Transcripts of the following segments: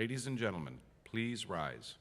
Ladies and gentlemen, please rise.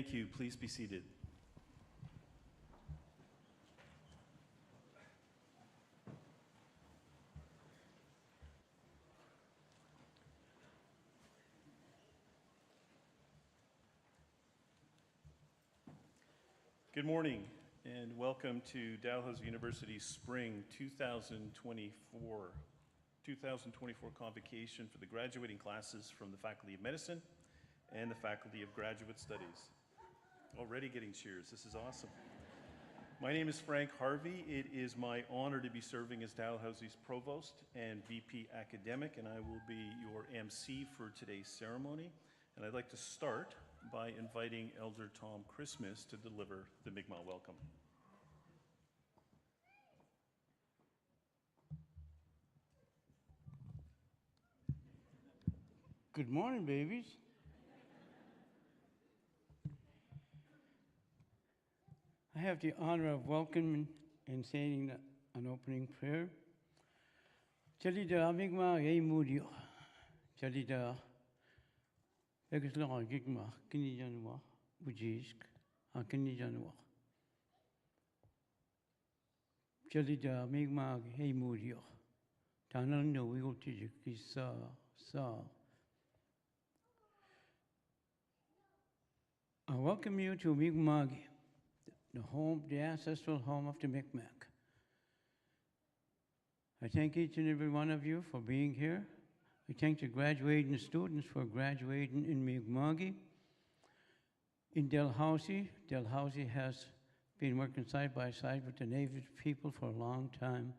Thank you. Please be seated. Good morning and welcome to Dalhousie University's Spring 2024 Convocation for the graduating classes from the Faculty of Medicine and the Faculty of Graduate Studies. Already getting cheers. This is awesome. My name is Frank Harvey. It is my honor to be serving as Dalhousie's Provost and VP Academic, and I will be your MC for today's ceremony. And I'd like to start by inviting Elder Tom Christmas to deliver the Mi'kmaq welcome. Good morning, babies. I have the honor of welcoming and saying an opening prayer. Chalida Mi'kmaq Mudio. Chalida Ekisla Gigma Kinijanwa Bujisk Kinijanwa. Chalida Mi'kmaq Mudio. Tanal no will tijik is sa. I welcome you to Mi'kmaq, the ancestral home of the Mi'kmaq. I thank each and every one of you for being here. I thank the graduating students for graduating in Mi'kmaq. In Dalhousie, Dalhousie has been working side by side with the Native people for a long time.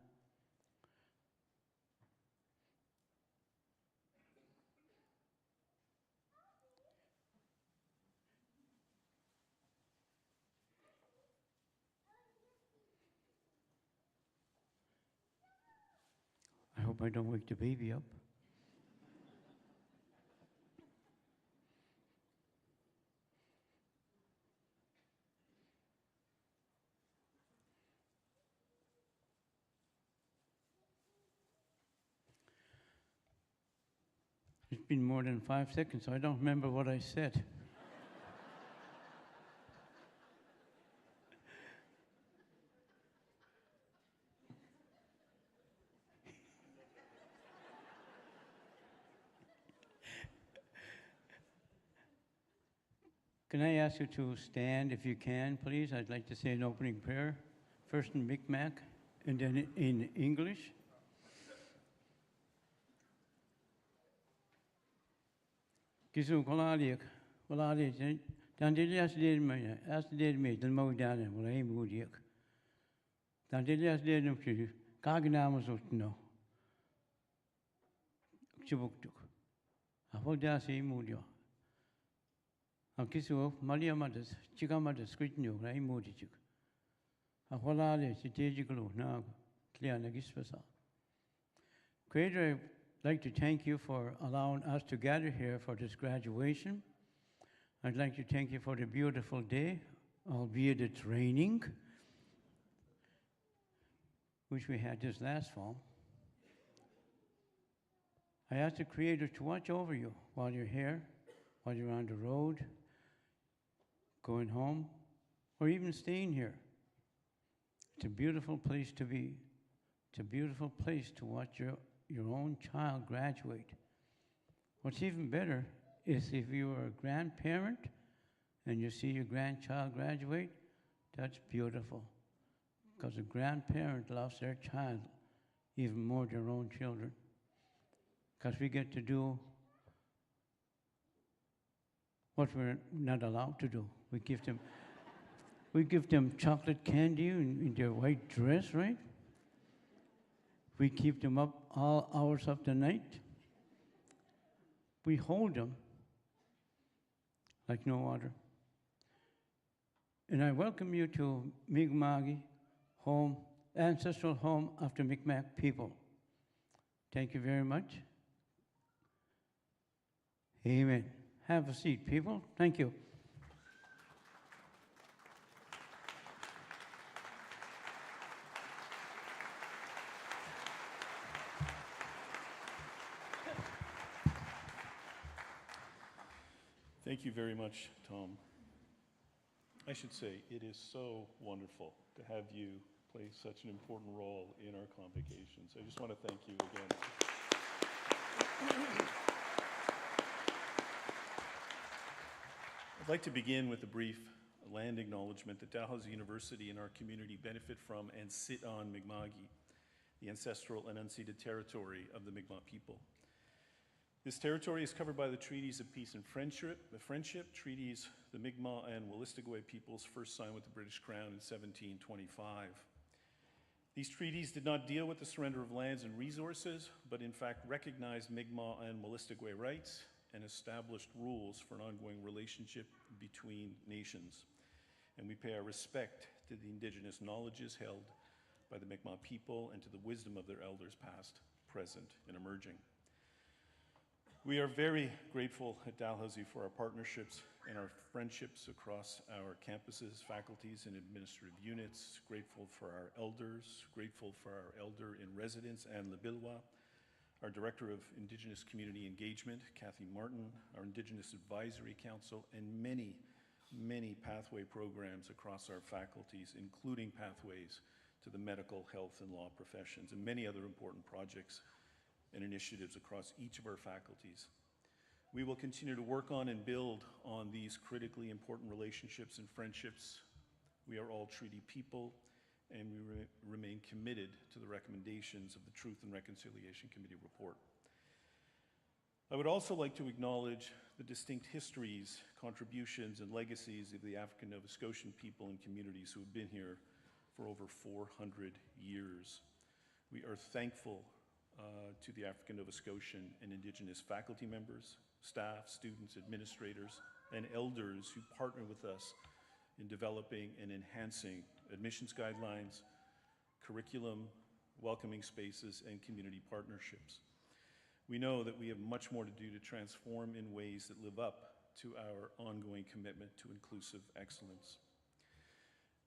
I hope I don't wake the baby up. It's been more than 5 seconds, so I don't remember what I said. Can I ask you to stand if you can, please? I'd like to say an opening prayer, first in Mi'kmaq and then in English. Kisu kolaliak, kolaliak, dandelias derme, as derme, den moedane, wel een moediak. Dandelias derme, kagnamas utno. Chibuktuk. Afodas e moedio. Kisu, Maria Madas, Chigamadas, Scritino, een moediak. Aholale, Chitejiklu, now, Cleanagispasa. Creator, I'd like to thank you for allowing us to gather here for this graduation. I'd like to thank you for the beautiful day, albeit it's raining, which we had this last fall. I ask the Creator to watch over you while you're here, while you're on the road, going home, or even staying here. It's a beautiful place to be. It's a beautiful place to watch your own child graduate. What's even better is if you are a grandparent and you see your grandchild graduate, that's beautiful. Because a grandparent loves their child even more than their own children. Because we get to do what we're not allowed to do. We give them chocolate candy in their white dress, right? We keep them up all hours of the night. We hold them like no other. And I welcome you to Mi'kmaq home, ancestral home of the Mi'kmaq people. Thank you very much. Amen. Have a seat, people. Thank you. Thank you very much, Tom. I should say, it is so wonderful to have you play such an important role in our convocation. So I just want to thank you again. I'd like to begin with a brief land acknowledgement that Dalhousie University and our community benefit from and sit on Mi'kma'ki, the ancestral and unceded territory of the Mi'kmaq people. This territory is covered by the Treaties of Peace and Friendship, treaties the Mi'kmaq and Wolastoqey peoples first signed with the British Crown in 1725. These treaties did not deal with the surrender of lands and resources, but in fact recognized Mi'kmaq and Wolastoqey rights and established rules for an ongoing relationship between nations. And we pay our respect to the indigenous knowledges held by the Mi'kmaq people and to the wisdom of their elders past, present, and emerging. We are very grateful at Dalhousie for our partnerships and our friendships across our campuses, faculties, and administrative units. Grateful for our elders, grateful for our elder in residence, Anne Lebilwa, our Director of Indigenous Community Engagement, Kathy Martin, our Indigenous Advisory Council, and many, many pathway programs across our faculties, including pathways to the medical, health, and law professions, and many other important projects and initiatives across each of our faculties. We will continue to work on and build on these critically important relationships and friendships. We are all treaty people, and we remain committed to the recommendations of the Truth and Reconciliation Committee report. I would also like to acknowledge the distinct histories, contributions, and legacies of the African Nova Scotian people and communities who have been here for over 400 years. We are thankful to the African Nova Scotian and Indigenous faculty members, staff, students, administrators, and elders who partner with us in developing and enhancing admissions guidelines, curriculum, welcoming spaces, and community partnerships. We know that we have much more to do to transform in ways that live up to our ongoing commitment to inclusive excellence.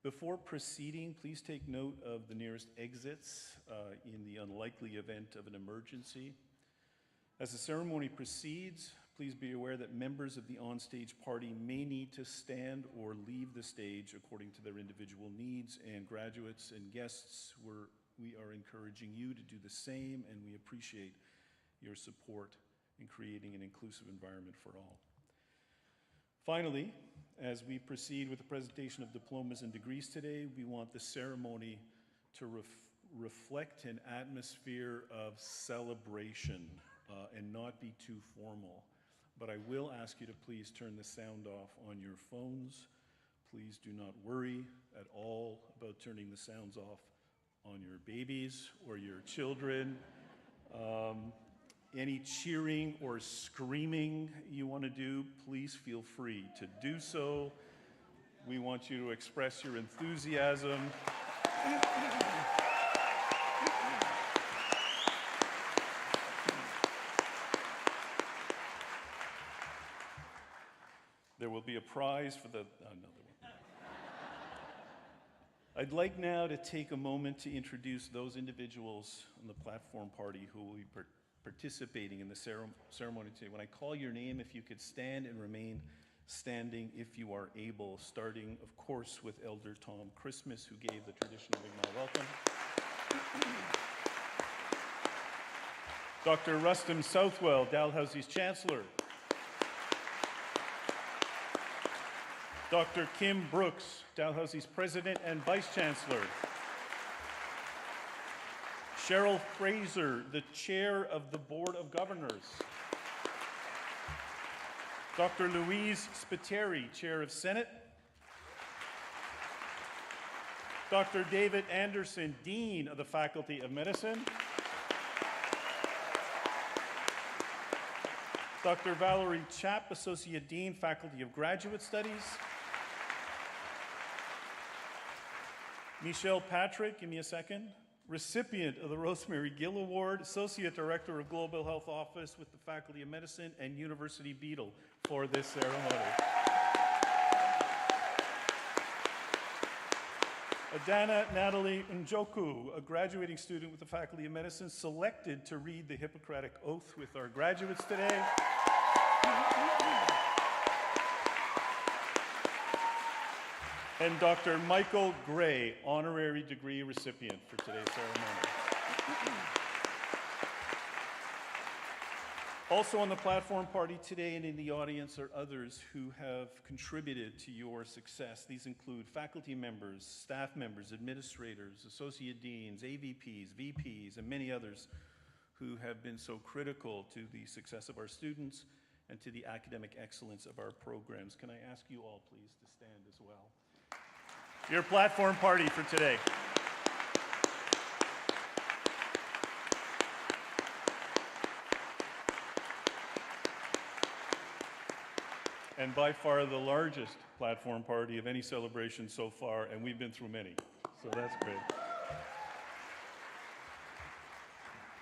Before proceeding, please take note of the nearest exits in the unlikely event of an emergency. As the ceremony proceeds, please be aware that members of the onstage party may need to stand or leave the stage according to their individual needs, and graduates and guests, we are encouraging you to do the same, and we appreciate your support in creating an inclusive environment for all. Finally, as we proceed with the presentation of diplomas and degrees today, we want the ceremony to reflect an atmosphere of celebration and not be too formal. But I will ask you to please turn the sound off on your phones. Please do not worry at all about turning the sounds off on your babies or your children. Any cheering or screaming you want to do, please feel free to do so. We want you to express your enthusiasm. There will be a prize for the, no, there won't. I'd like now to take a moment to introduce those individuals on the platform party who will be participating in the ceremony today. When I call your name, if you could stand and remain standing if you are able, starting, of course, with Elder Tom Christmas, who gave the traditional Mi'kmaq welcome. Dr. Rustam Southwell, Dalhousie's Chancellor. Dr. Kim Brooks, Dalhousie's President and Vice Chancellor. Cheryl Fraser, the Chair of the Board of Governors. Dr. Louise Spiteri, Chair of Senate. Dr. David Anderson, Dean of the Faculty of Medicine. Dr. Valerie Chapp, Associate Dean, Faculty of Graduate Studies. Michelle Patrick, give me a second. Recipient of the Rosemary Gill Award, Associate Director of Global Health Office with the Faculty of Medicine and University Beadle for this ceremony. Adana Natalie Njoku, a graduating student with the Faculty of Medicine, selected to read the Hippocratic Oath with our graduates today. and Dr. Michael Gray, honorary degree recipient for today's ceremony. Also on the platform party today and in the audience are others who have contributed to your success. These include faculty members, staff members, administrators, associate deans, AVPs, VPs, and many others who have been so critical to the success of our students and to the academic excellence of our programs. Can I ask you all, please, to stand as well? Your platform party for today. And by far the largest platform party of any celebration so far, and we've been through many, so that's great.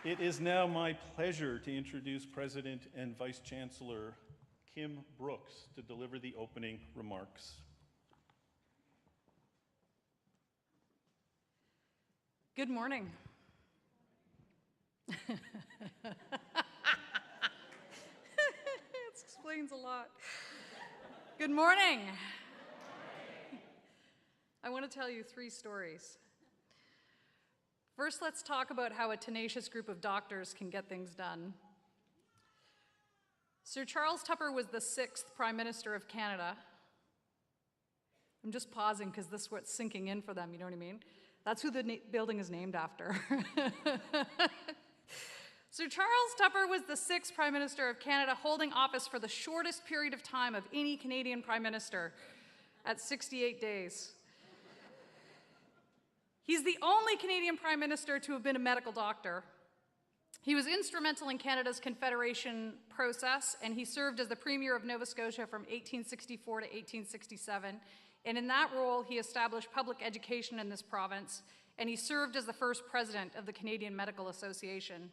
It is now my pleasure to introduce President and Vice Chancellor Kim Brooks to deliver the opening remarks. Good morning. It explains a lot. Good morning. I want to tell you 3 stories. First, let's talk about how a tenacious group of doctors can get things done. Sir Charles Tupper was the 6th Prime Minister of Canada. I'm just pausing because this is what's sinking in for them, you know what I mean? That's who the building is named after. Sir Charles Tupper was the 6th Prime Minister of Canada, holding office for the shortest period of time of any Canadian Prime Minister, at 68 days. He's the only Canadian Prime Minister to have been a medical doctor. He was instrumental in Canada's Confederation process, and he served as the Premier of Nova Scotia from 1864 to 1867. And in that role, he established public education in this province, and he served as the first president of the Canadian Medical Association.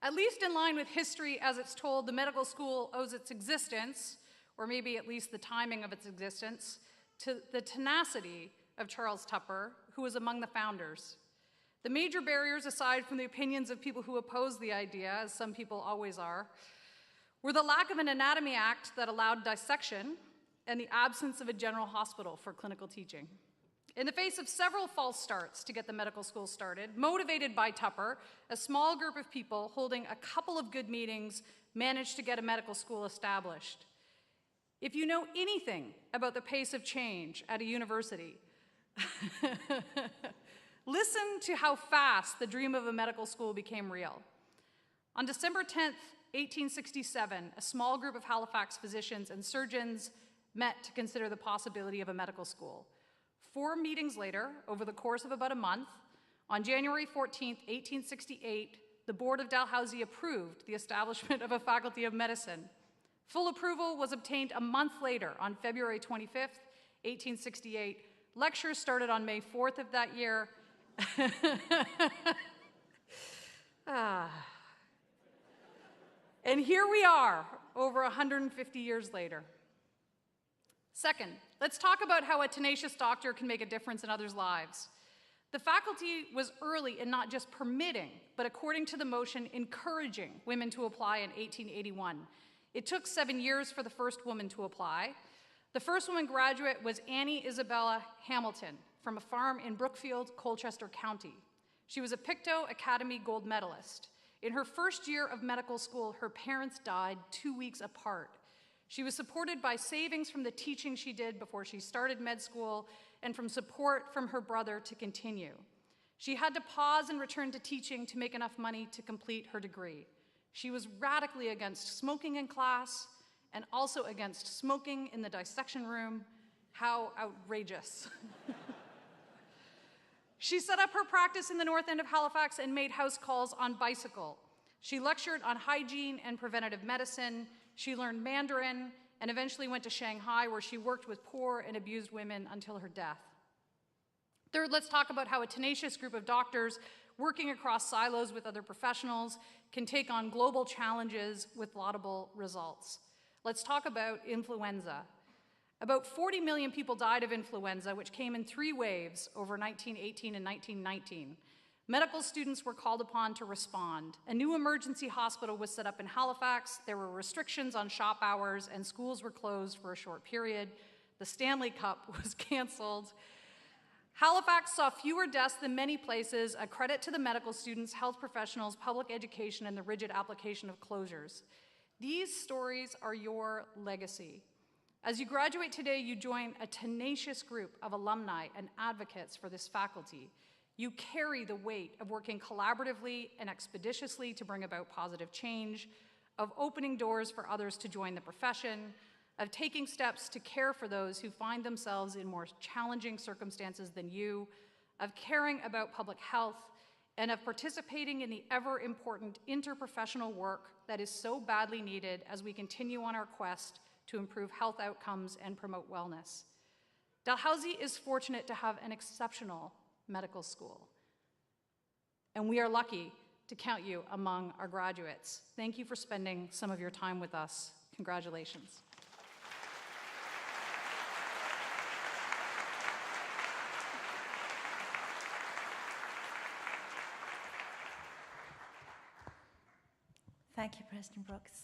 At least in line with history as it's told, the medical school owes its existence, or maybe at least the timing of its existence, to the tenacity of Charles Tupper, who was among the founders. The major barriers, aside from the opinions of people who oppose the idea, as some people always are, were the lack of an anatomy act that allowed dissection and the absence of a general hospital for clinical teaching. In the face of several false starts to get the medical school started, motivated by Tupper, a small group of people holding a couple of good meetings managed to get a medical school established. If you know anything about the pace of change at a university, listen to how fast the dream of a medical school became real. On December 10th, 1867, a small group of Halifax physicians and surgeons met to consider the possibility of a medical school. 4 meetings later, over the course of about a month, on January 14th, 1868, the Board of Dalhousie approved the establishment of a Faculty of Medicine. Full approval was obtained a month later, on February 25th, 1868. Lectures started on May 4th of that year. And here we are, over 150 years later. Second, let's talk about how a tenacious doctor can make a difference in others' lives. The faculty was early in not just permitting, but according to the motion, encouraging women to apply in 1881. It took 7 years for the first woman to apply. The first woman graduate was Annie Isabella Hamilton from a farm in Brookfield, Colchester County. She was a Pictou Academy Gold Medalist. In her first year of medical school, her parents died 2 weeks apart. She was supported by savings from the teaching she did before she started med school and from support from her brother to continue. She had to pause and return to teaching to make enough money to complete her degree. She was radically against smoking in class and also against smoking in the dissection room. How outrageous. She set up her practice in the north end of Halifax and made house calls on bicycle. She lectured on hygiene and preventative medicine. She learned Mandarin and eventually went to Shanghai, where she worked with poor and abused women until her death. Third, let's talk about how a tenacious group of doctors working across silos with other professionals can take on global challenges with laudable results. Let's talk about influenza. About 40 million people died of influenza, which came in 3 waves over 1918 and 1919. Medical students were called upon to respond. A new emergency hospital was set up in Halifax. There were restrictions on shop hours, and schools were closed for a short period. The Stanley Cup was canceled. Halifax saw fewer deaths than many places, a credit to the medical students, health professionals, public education, and the rigid application of closures. These stories are your legacy. As you graduate today, you join a tenacious group of alumni and advocates for this faculty. You carry the weight of working collaboratively and expeditiously to bring about positive change, of opening doors for others to join the profession, of taking steps to care for those who find themselves in more challenging circumstances than you, of caring about public health, and of participating in the ever-important interprofessional work that is so badly needed as we continue on our quest to improve health outcomes and promote wellness. Dalhousie is fortunate to have an exceptional medical school, and we are lucky to count you among our graduates. Thank you for spending some of your time with us. Congratulations. Thank you, President Brooks.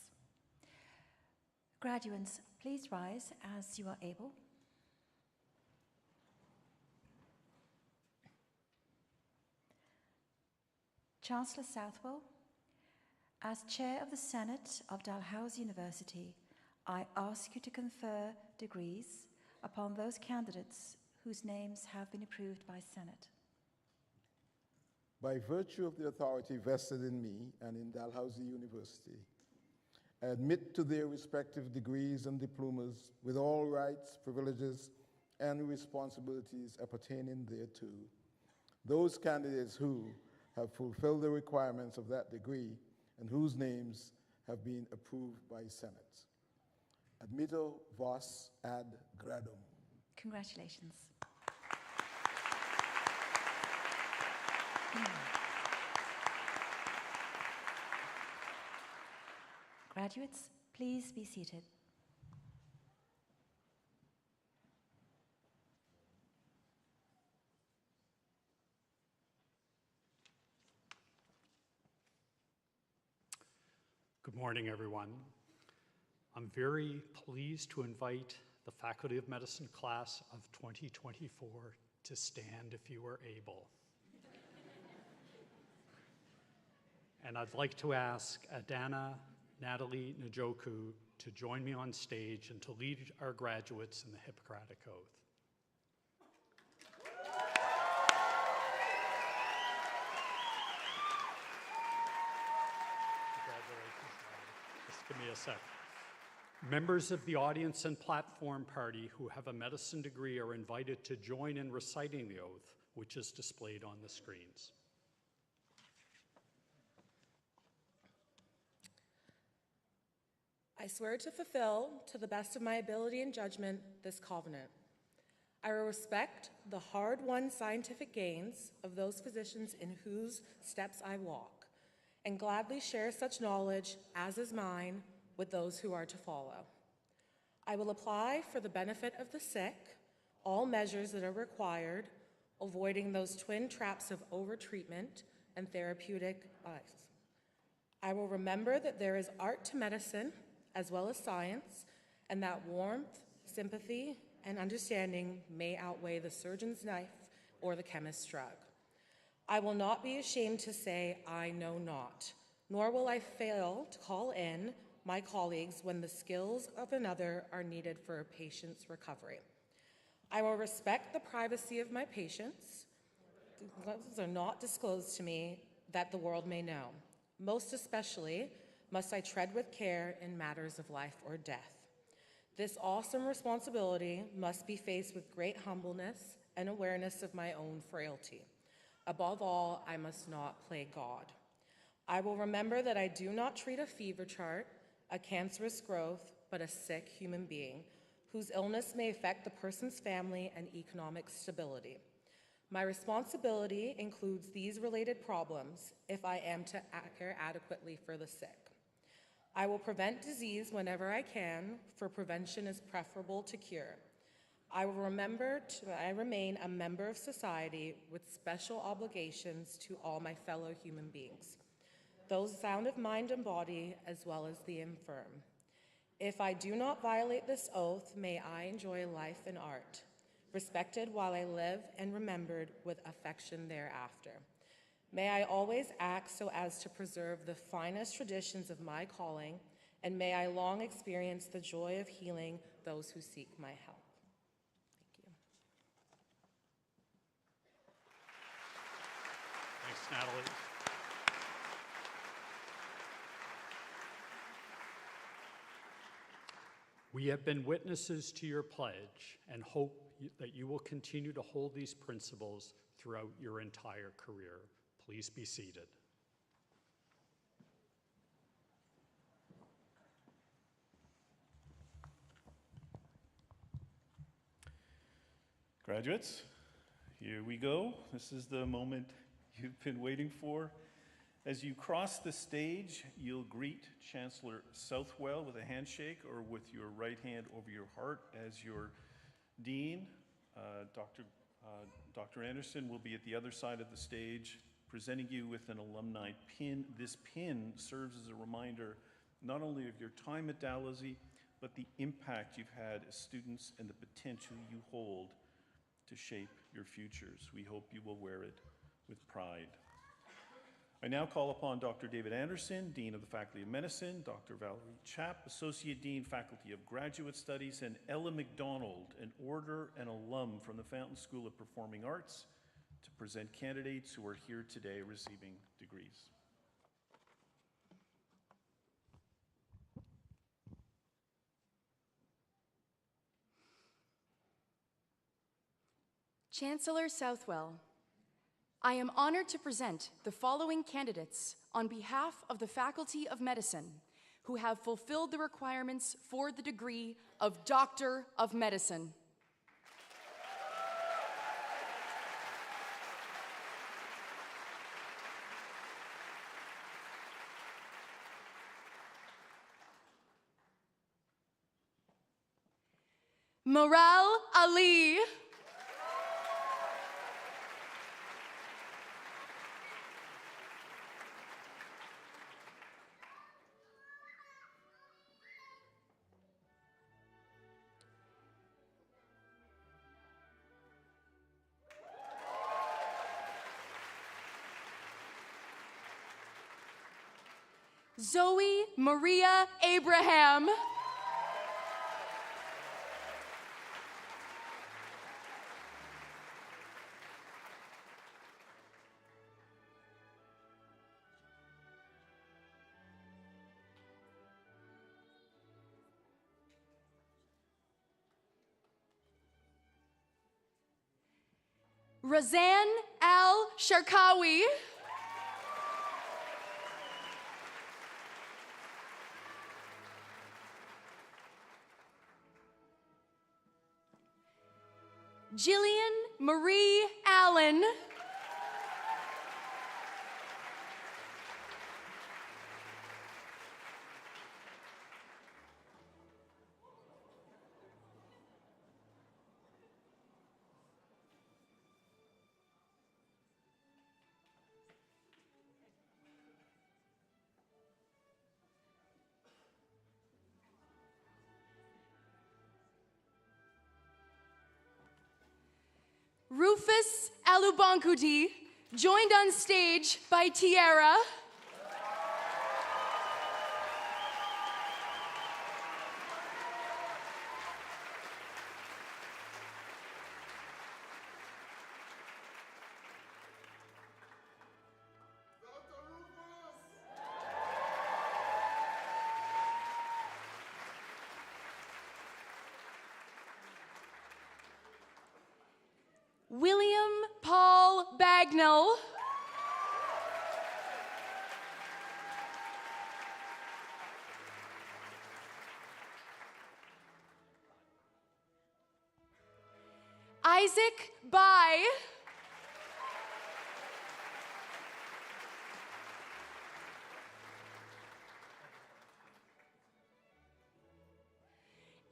Graduates, please rise as you are able. Chancellor Southwell, as Chair of the Senate of Dalhousie University, I ask you to confer degrees upon those candidates whose names have been approved by Senate. By virtue of the authority vested in me and in Dalhousie University, I admit to their respective degrees and diplomas with all rights, privileges, and responsibilities appertaining thereto. Those candidates who have fulfilled the requirements of that degree and whose names have been approved by Senate. Admitto vos ad gradum. Congratulations. Graduates, please be seated. Good morning, everyone. I'm very pleased to invite the Faculty of Medicine class of 2024 to stand if you are able. And I'd like to ask Adana Natalie Njoku to join me on stage and to lead our graduates in the Hippocratic Oath. Congratulations. Just give me a sec. Members of the audience and platform party who have a medicine degree are invited to join in reciting the oath, which is displayed on the screens. I swear to fulfill, to the best of my ability and judgment, this covenant. I will respect the hard-won scientific gains of those physicians in whose steps I walk, and gladly share such knowledge as is mine with those who are to follow. I will apply for the benefit of the sick all measures that are required, avoiding those twin traps of overtreatment and therapeutic bias. I will remember that there is art to medicine as well as science, and that warmth, sympathy, and understanding may outweigh the surgeon's knife or the chemist's drug. I will not be ashamed to say, I know not, nor will I fail to call in my colleagues when the skills of another are needed for a patient's recovery. I will respect the privacy of my patients. Those are not disclosed to me that the world may know. Most especially, must I tread with care in matters of life or death. This awesome responsibility must be faced with great humbleness and awareness of my own frailty. Above all, I must not play God. I will remember that I do not treat a fever chart, a cancerous growth, but a sick human being whose illness may affect the person's family and economic stability. My responsibility includes these related problems if I am to care adequately for the sick. I will prevent disease whenever I can, for prevention is preferable to cure. I will remember I remain a member of society with special obligations to all my fellow human beings, those sound of mind and body, as well as the infirm. If I do not violate this oath, may I enjoy life in art, respected while I live and remembered with affection thereafter. May I always act so as to preserve the finest traditions of my calling, and may I long experience the joy of healing those who seek my help. Thank you. Thanks, Natalie. We have been witnesses to your pledge and hope that you will continue to hold these principles throughout your entire career. Please be seated. Graduates, here we go. This is the moment you've been waiting for. As you cross the stage, you'll greet Chancellor Southwell with a handshake or with your right hand over your heart as your Dean, Dr. Anderson, will be at the other side of the stage presenting you with an alumni pin. This pin serves as a reminder not only of your time at Dalhousie, but the impact you've had as students and the potential you hold to shape your futures. We hope you will wear it with pride. I now call upon Dr. David Anderson, Dean of the Faculty of Medicine, Dr. Valerie Chapp, Associate Dean, Faculty of Graduate Studies, and Ella McDonald, an order and alum from the Fountain School of Performing Arts, to present candidates who are here today receiving degrees. Chancellor Southwell, I am honored to present the following candidates on behalf of the Faculty of Medicine who have fulfilled the requirements for the degree of Doctor of Medicine. Maral Ali. Zoe Maria Abraham. Razan Al-Sharkawi. Jillian Marie Allen. Rufus Alubankudi, joined on stage by Tiara. William Paul Bagnall. Isaac Bai.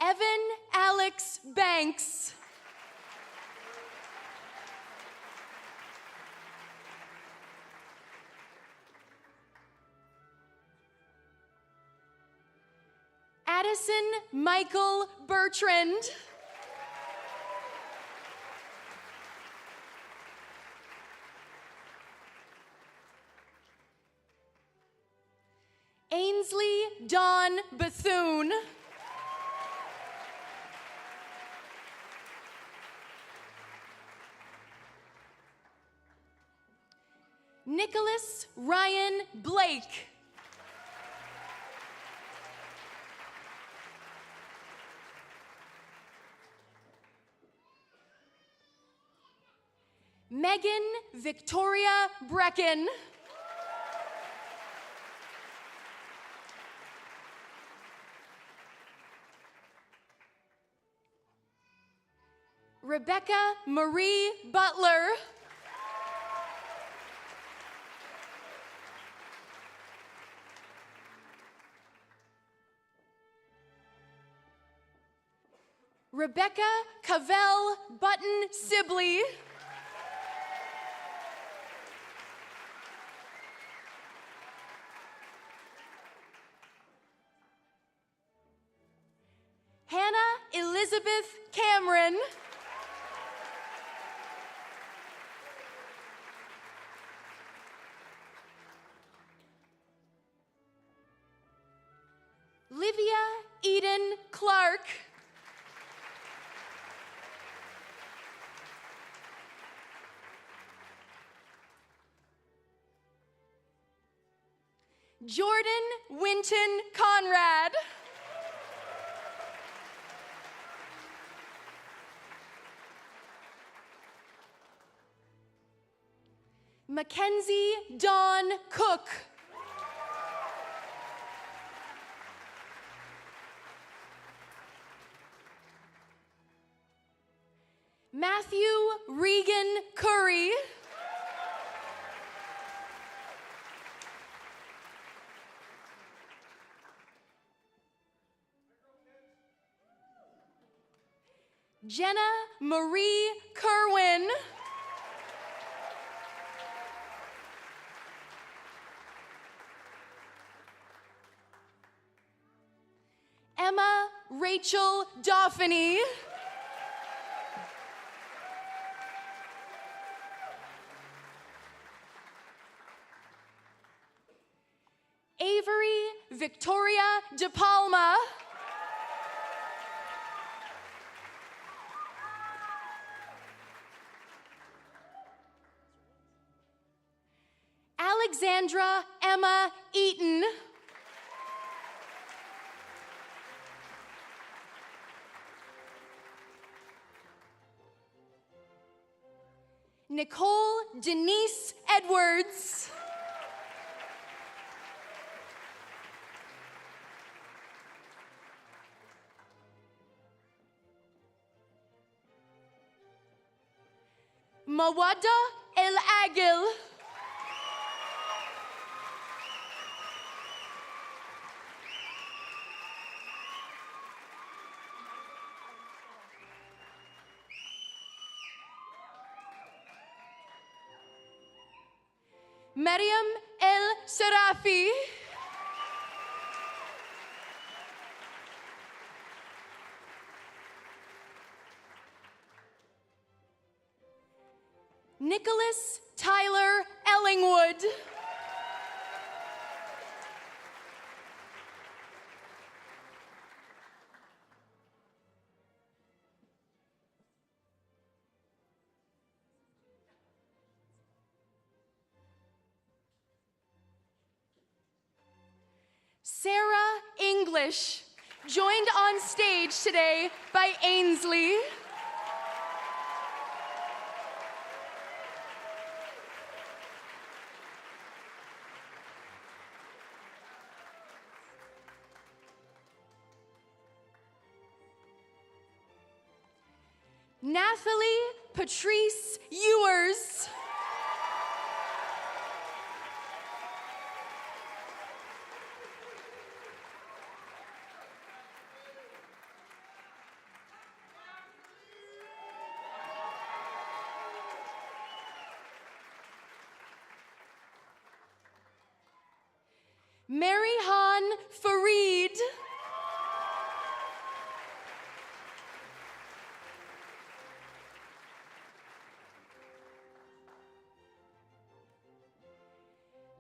Evan Alex Banks. Adam Addison Michael Bertrand. Ainsley Dawn Bethune. Nicholas Ryan Blake. Megan Victoria Brecken. Rebecca Marie Butler. Rebecca Cavell Button Sibley. Hannah Elizabeth Cameron. Livia Eden Clark. Jordan Winton Conrad. Mackenzie Dawn Cook. Matthew Regan Curry. Jenna Marie Kerwin. Emma Rachel Dauphiny. Avery Victoria De Palma. Alexandra Emma Eaton. Nicole Denise Edwards. Mawada El Agil. Mariam El Sarafi. Nicholas Tyler Ellingwood. Sarah English, joined on stage today by Ainsley. Nathalie Patrice Ewers. Marihan Fareed.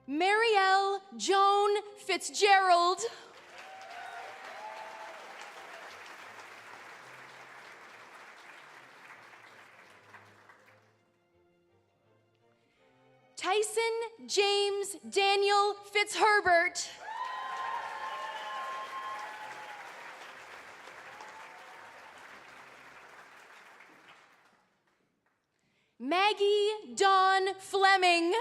Marielle Joan Fitzgerald. Tyson James Daniel Fitzherbert. Maggie Dawn Fleming.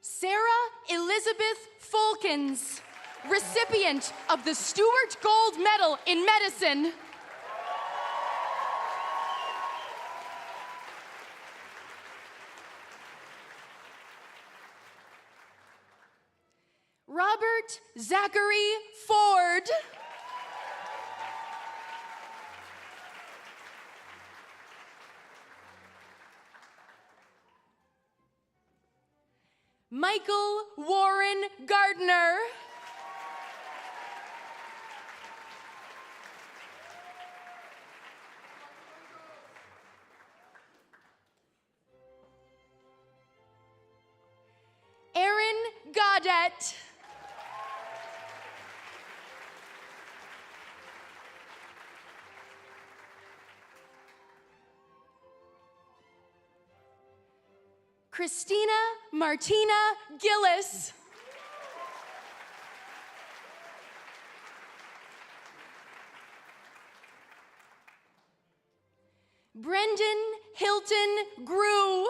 Sarah Elizabeth Fulkins, recipient of the Stewart Gold Medal in Medicine. Robert Zachary Ford. Michael Warren Gardner. Aaron Goddett. Christina Martina Gillis. Brendan Hilton Grew.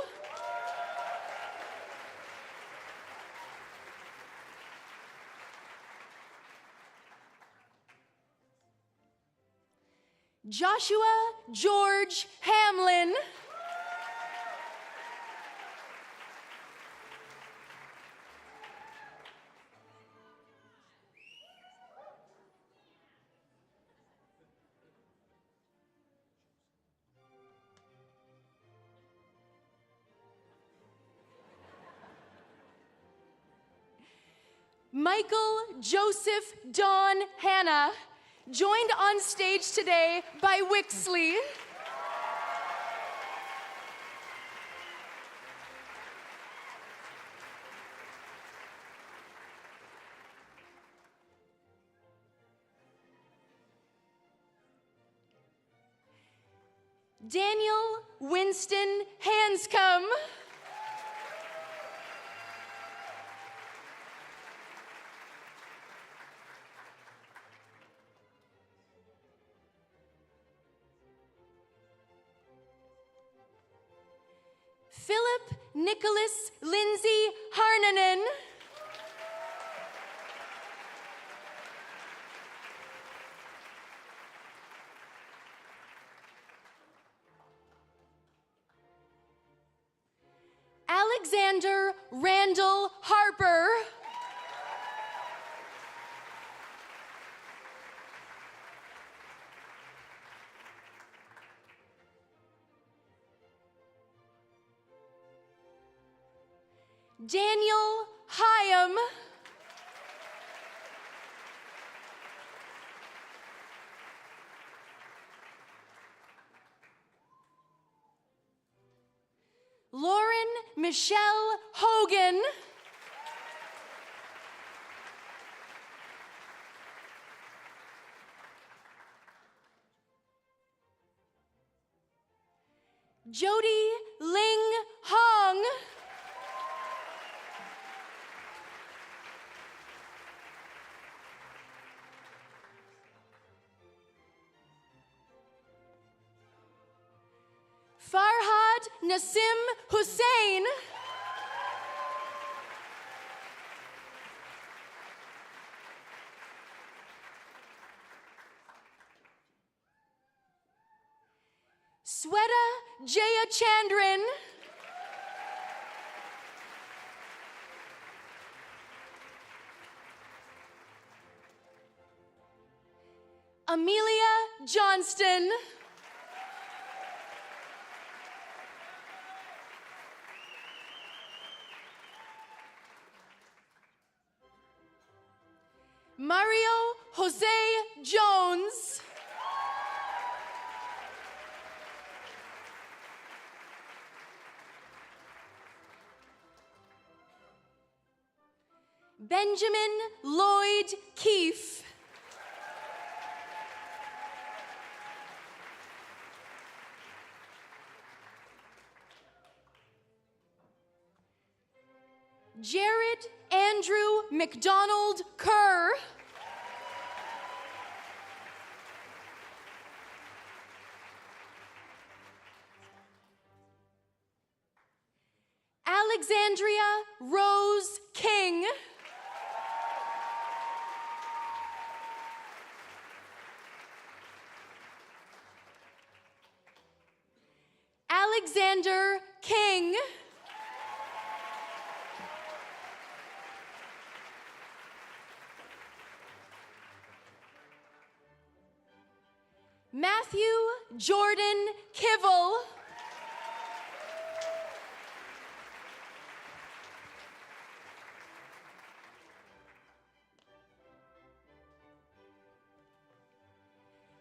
Joshua George Hamlin. Michael Joseph Don Hanna, joined on stage today by Wixley. Daniel Winston Hanscom. Philip Nicholas Lindsay Harnanen. Alexander Randall Harper. Daniel Hyam. Lauren Michelle Hogan. Jody Ling Hong. Farhad Nassim Hussain. Sweta Jayachandran. Amelia Johnston. Mario Jose Benjamin Lloyd Keefe. Jared Andrew McDonald Kerr. Alexandria Rose King. Alexander King. Matthew Jordan Kivel.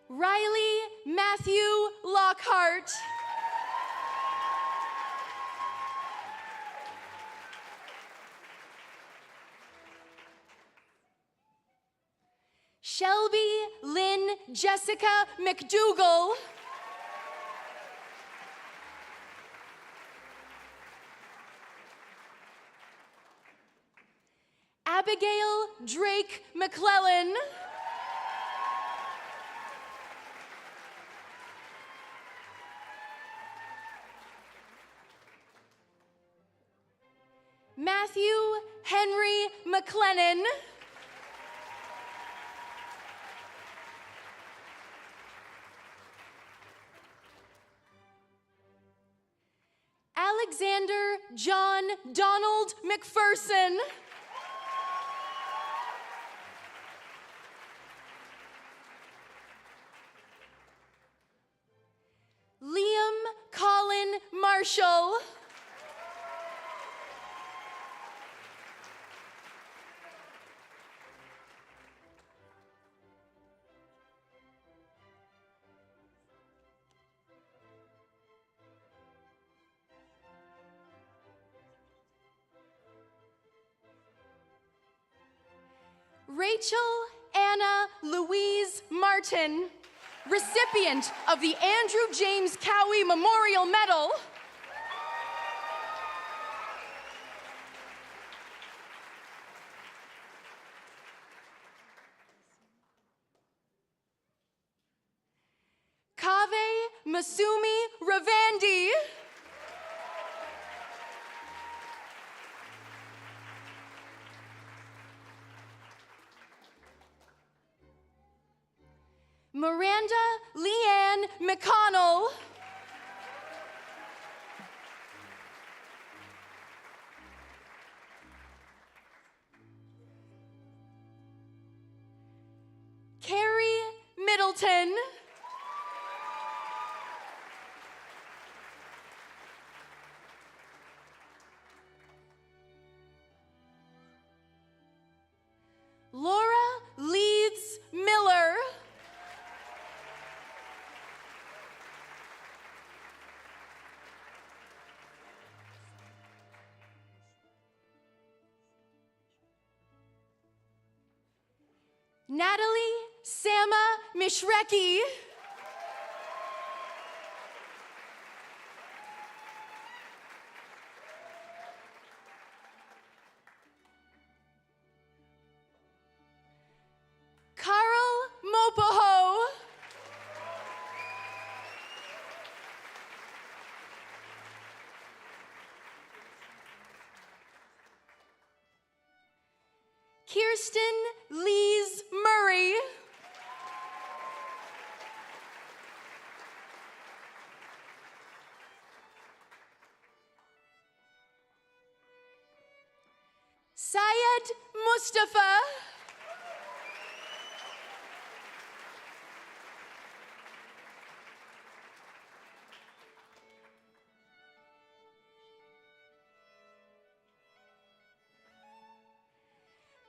Riley Matthew Lockhart. Shelby Lynn Jessica McDougall. Abigail Drake McClellan. Matthew Henry McLennan. Alexander John Donald McPherson. Liam Colin Marshall. Rachel Anna Louise Martin, recipient of the Andrew James Cowie Memorial Medal. Kaveh Masumi Ravandi. Miranda Leanne McConnell. Carrie Middleton. Laura Leeds Miller. Natalie Sama Mishreki. Carl Mopoho. Kirsten Lees Murray. Syed Mustafa.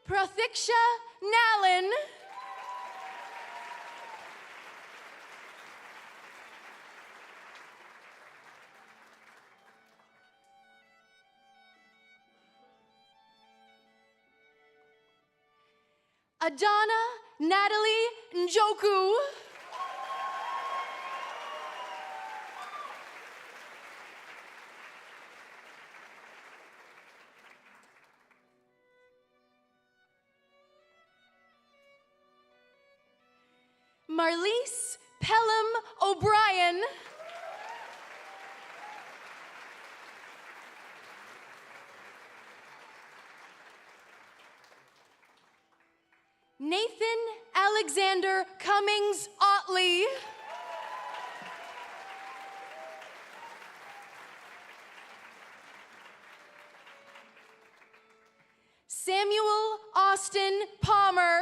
Prathiksha Nalan. Adana Natalie Njoku. Marlise Pelham O'Brien. Nathan Alexander Cummings Otley. Samuel Austin Palmer.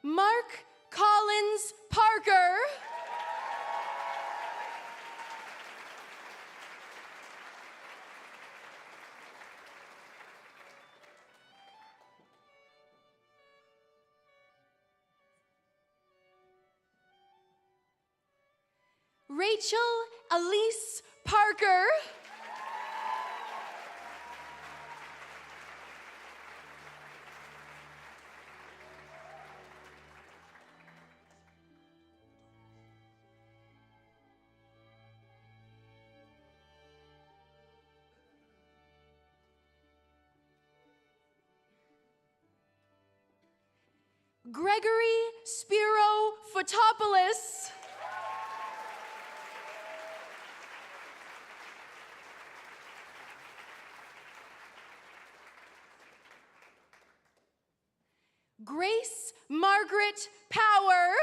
Mark Collins Parker. Rachel Elise Parker. Gregory Spiro Fotopoulos. Grace Margaret Power.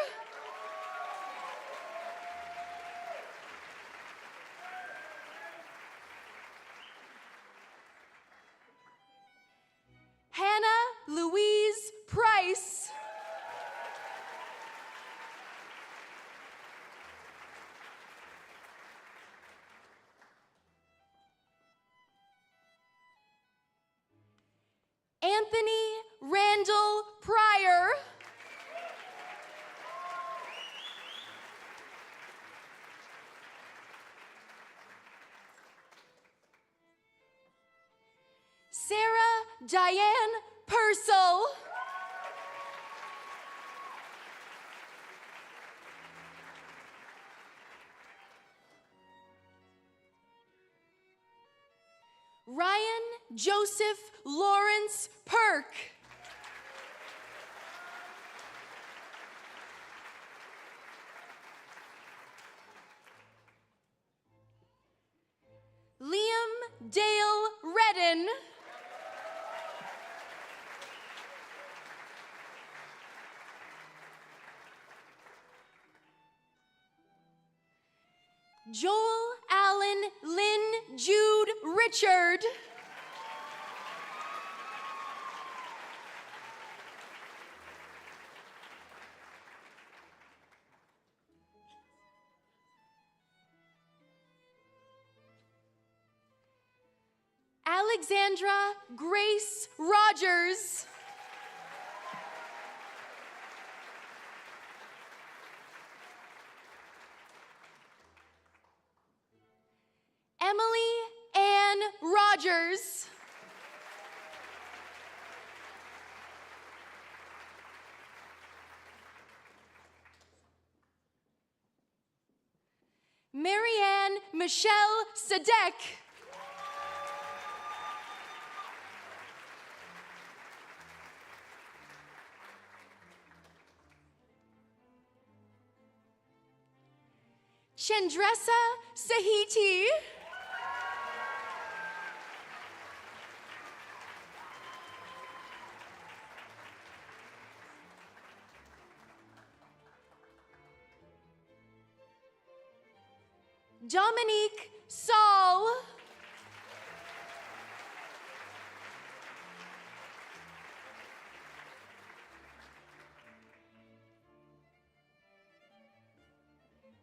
Hannah Louise Price. Anthony Randall Pryor. Sarah Diane Purcell. Ryan Joseph Lawrence Perk. Liam Dale Redden. Joel Allen Lynn Jude Richard. Alexandra Grace Rogers. Emily Ann Rogers. Marianne Michelle Sadek. Chandresa Sahiti. Dominique Saul.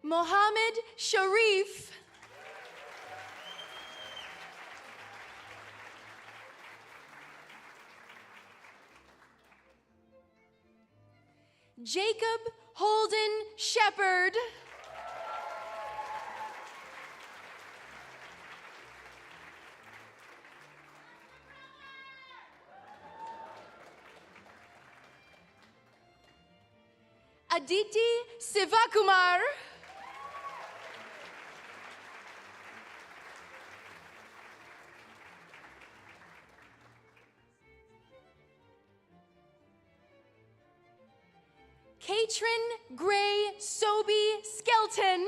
Mohammed Sharif. Jacob Holden Shepherd. Aditi Sivakumar. Katrin Gray Soby Skelton.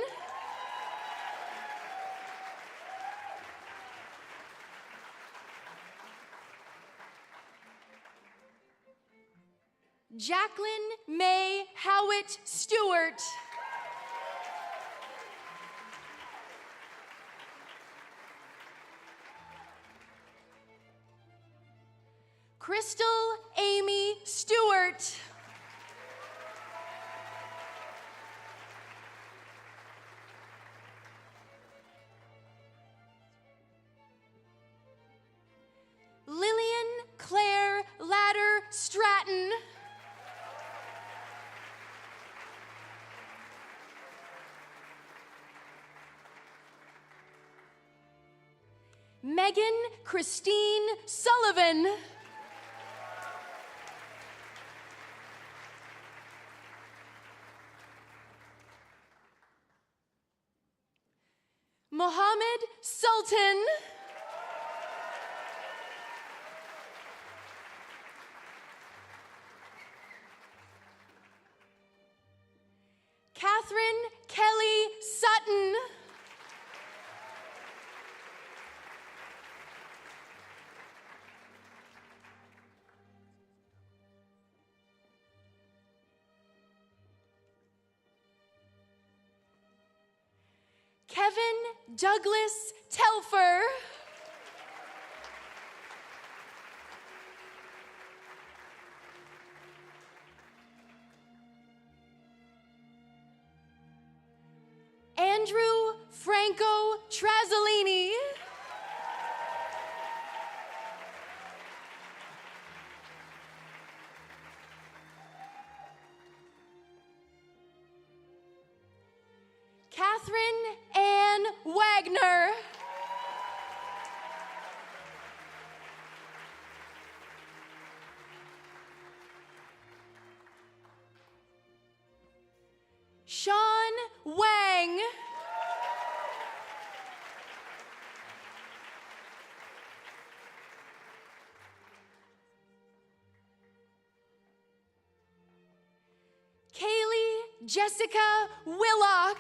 Jacqueline May Howitt Stewart. Crystal Amy Stewart. Lillian Claire Ladder Stratton. Megan Christine Sullivan. Mohammed Sultan. Catherine Kelly Sutton. Kevin Douglas Telfer. Andrew Franco Trazzolini. Catherine Ann Wagner. Sean Wang. Kaylee Jessica Willock.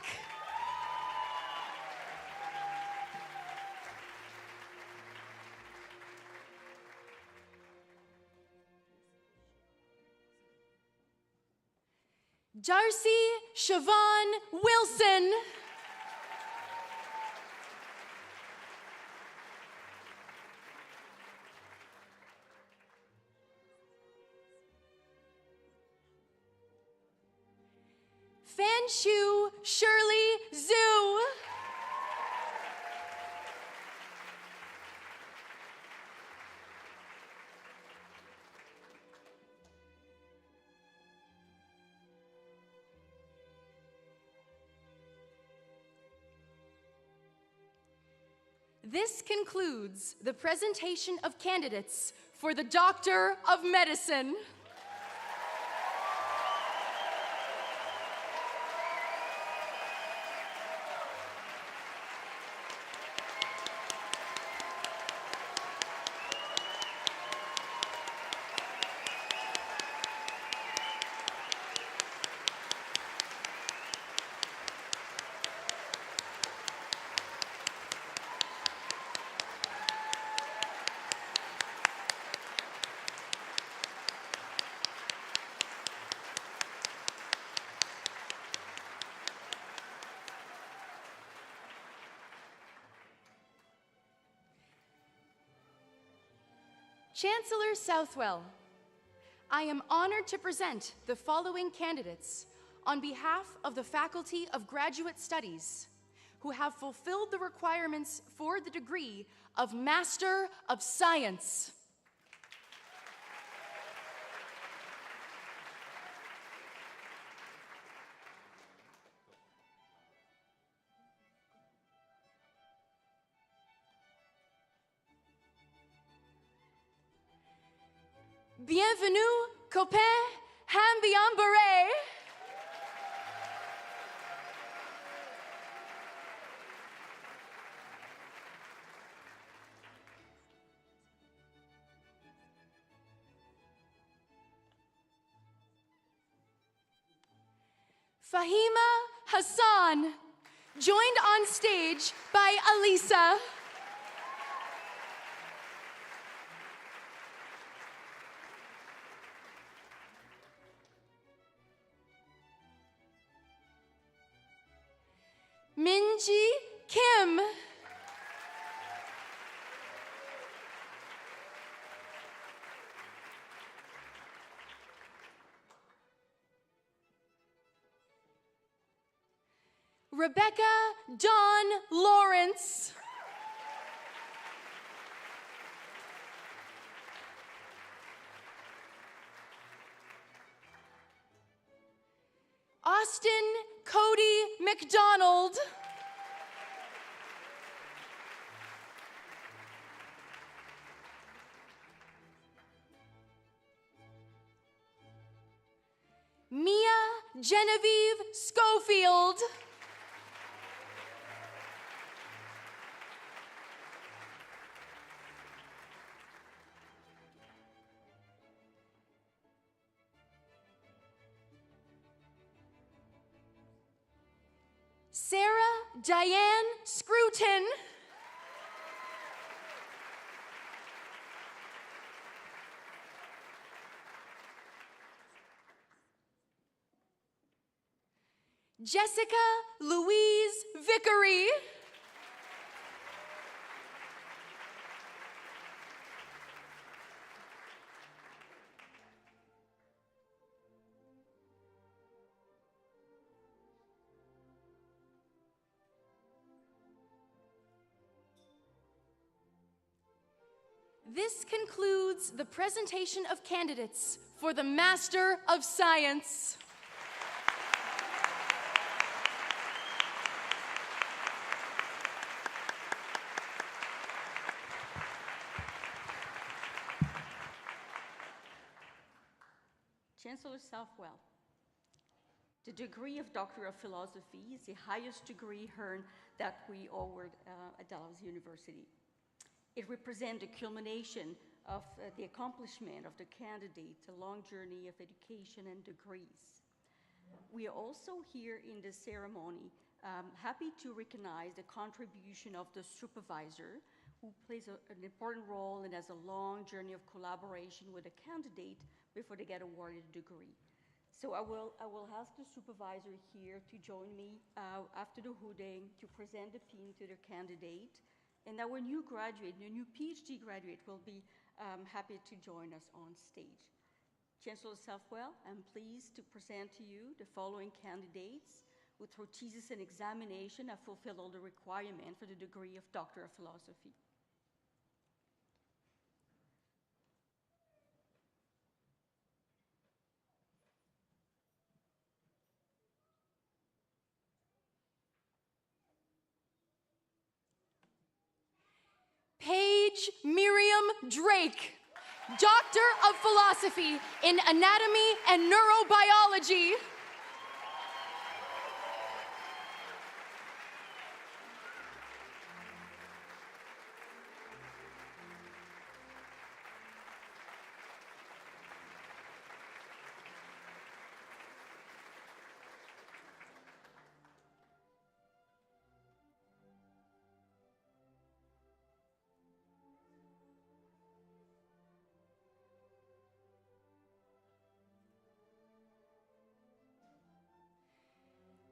Darcy Siobhan Wilson. Fanshu Shirley Zhu. This concludes the presentation of candidates for the Doctor of Medicine. Chancellor Southwell, I am honored to present the following candidates on behalf of the Faculty of Graduate Studies who have fulfilled the requirements for the degree of Master of Science. Bienvenue, copains, hambiambere. Fahima Hassan, joined on stage by Alisa. Minji Kim. Rebecca Dawn Lawrence. Austin Cody McDonald. Mia Genevieve Schofield. Sarah Diane Scruton. Jessica Louise Vickery. This concludes the presentation of candidates for the Master of Science. Chancellor Southwell, the degree of Doctor of Philosophy is the highest degree earned that we award at Dalhousie University. It represents the culmination of the accomplishment of the candidate, a long journey of education and degrees. We are also here in this ceremony happy to recognize the contribution of the supervisor, who plays an important role and has a long journey of collaboration with a candidate before they get awarded a degree. So I will ask the supervisor here to join me after the hooding to present the pin to the candidate. And our new graduate, the new PhD graduate, will be happy to join us on stage. Chancellor Southwell, I'm pleased to present to you the following candidates who, through thesis and examination, have fulfilled all the requirements for the degree of Doctor of Philosophy. Paige Miriam Drake, Doctor of Philosophy in Anatomy and Neurobiology.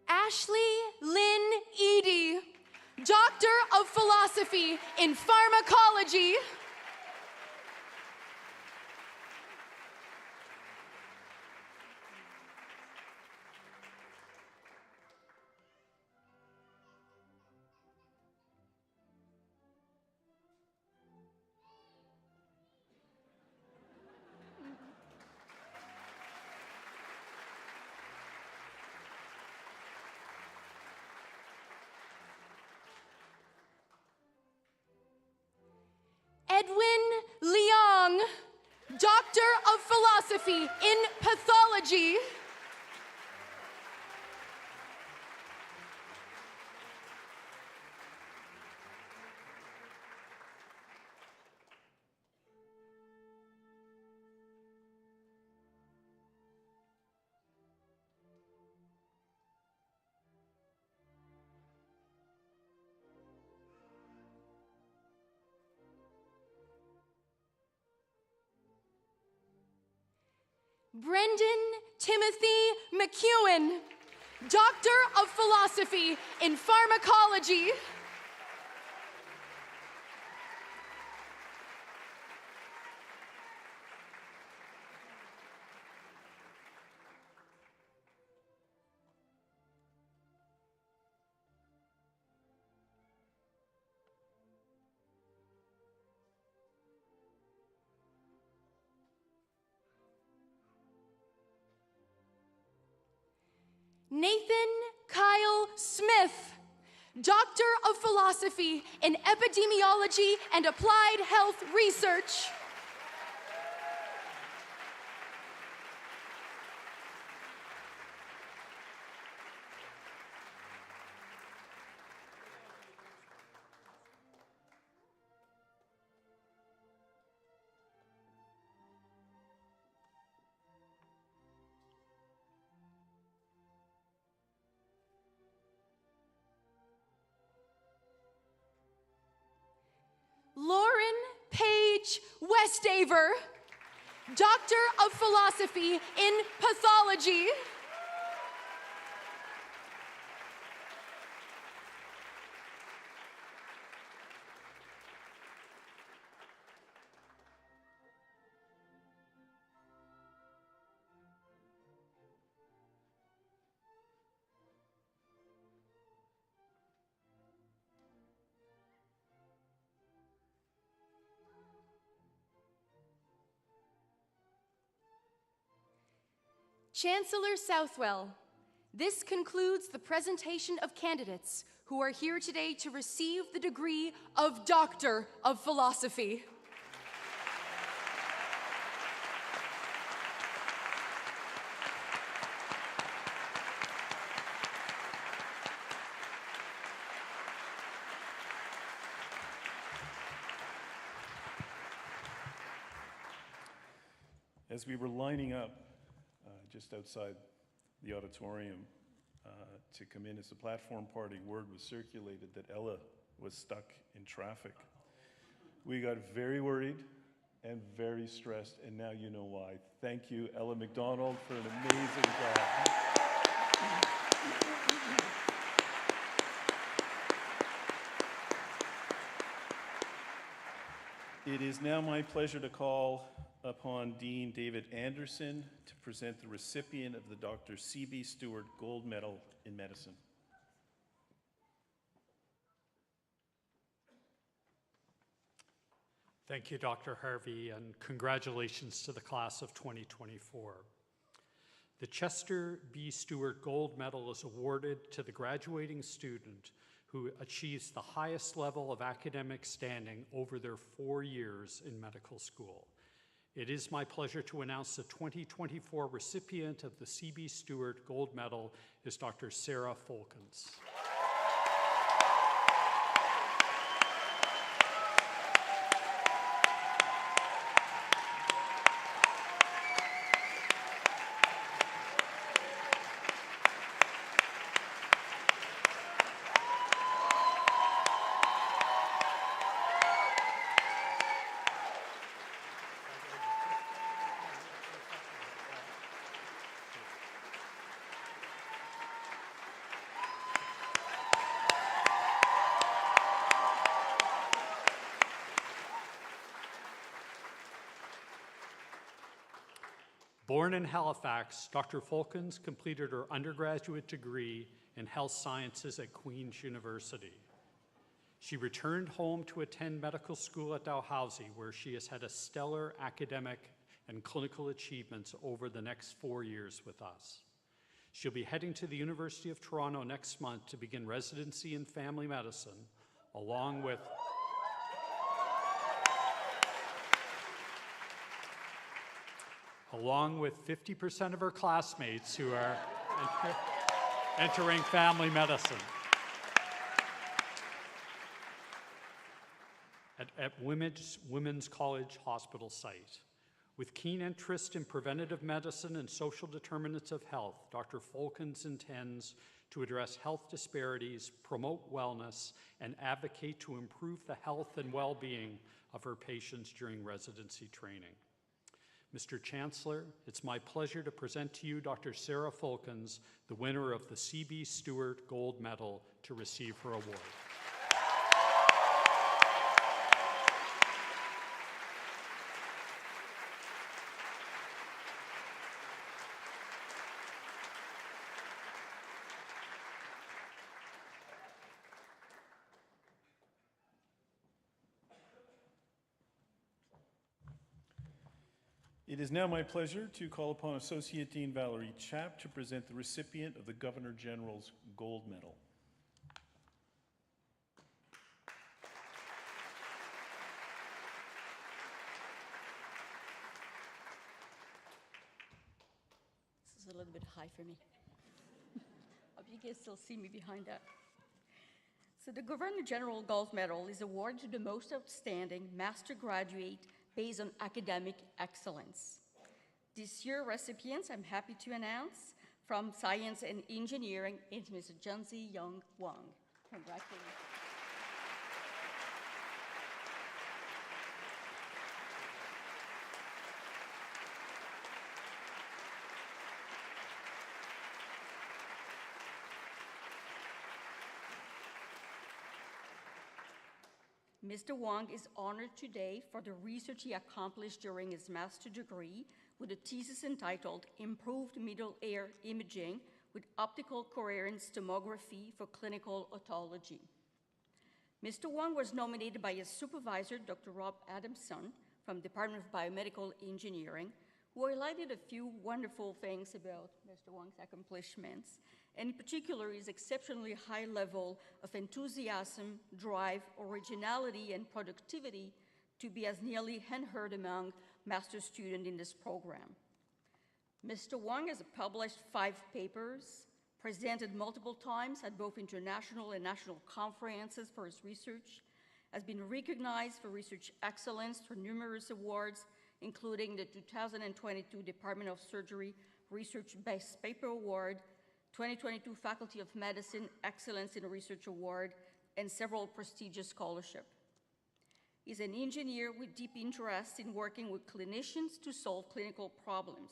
Ashley Lynn Eady, Doctor of Philosophy in Pharmacology. philosophy in pathology. Brendan Timothy McEwen, Doctor of Philosophy in Pharmacology. Nathan Kyle Smith, Doctor of Philosophy in Epidemiology and Applied Health Research. Lauren Page Westaver, Doctor of Philosophy in Pathology. Chancellor Southwell, this concludes the presentation of candidates who are here today to receive the degree of Doctor of Philosophy. As we were lining up just outside the auditorium to come in as the platform party, word was circulated that Ella was stuck in traffic. We got very worried and very stressed, and now you know why. Thank you, Ella McDonald, for an amazing job. It is now my pleasure to call upon Dean David Anderson to present the recipient of the Dr. C.B. Stewart Gold Medal in Medicine. Thank you, Dr. Harvey, and congratulations to the class of 2024. The Chester B. Stewart Gold Medal is awarded to the graduating student who achieves the highest level of academic standing over their 4 years in medical school. It is my pleasure to announce the 2024 recipient of the C.B. Stewart Gold Medal is Dr. Sarah Folkens. Born in Halifax, Dr. Folkens completed her undergraduate degree in health sciences at Queen's University. She returned home to attend medical school at Dalhousie, where she has had a stellar academic and clinical achievements over the next 4 years with us. She'll be heading to the University of Toronto next month to begin residency in family medicine, along with along with 50% of her classmates who are entering family medicine. At Women's College Hospital site. With keen interest in preventative medicine and social determinants of health, Dr. Folkens intends to address health disparities, promote wellness, and advocate to improve the health and well-being of her patients during residency training. Mr. Chancellor, it's my pleasure to present to you Dr. Sarah Folkens, the winner of the C.B. Stewart Gold Medal, to receive her award. It is now my pleasure to call upon Associate Dean Valerie Chapp to present the recipient of the Governor General's Gold Medal. This is a little bit high for me. Hope you can still see me behind that. So the Governor General Gold Medal is awarded to the most outstanding master graduate based on academic excellence. This year's recipients, I'm happy to announce, from Science and Engineering is Mr. Junzi Young Wang. Congratulations. Mr. Wang is honored today for the research he accomplished during his master's degree with a thesis entitled Improved Middle Ear Imaging with Optical Coherence Tomography for Clinical Otology. Mr. Wang was nominated by his supervisor, Dr. Rob Adamson, from Department of Biomedical Engineering, who highlighted a few wonderful things about Mr. Wang's accomplishments, and in particular his exceptionally high level of enthusiasm, drive, originality, and productivity to be as nearly unheard among master's students in this program. Mr. Wang has published 5 papers, presented multiple times at both international and national conferences for his research, has been recognized for research excellence through numerous awards, including the 2022 Department of Surgery Research Best Paper Award, 2022 Faculty of Medicine Excellence in Research Award, and several prestigious scholarships. He's an engineer with deep interest in working with clinicians to solve clinical problems.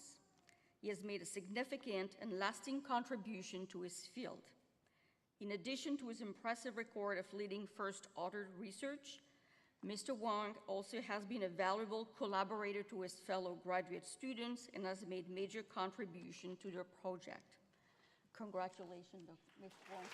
He has made a significant and lasting contribution to his field. In addition to his impressive record of leading first-order research, Mr. Wang also has been a valuable collaborator to his fellow graduate students and has made major contribution to their project. Congratulations, Mr. Wang.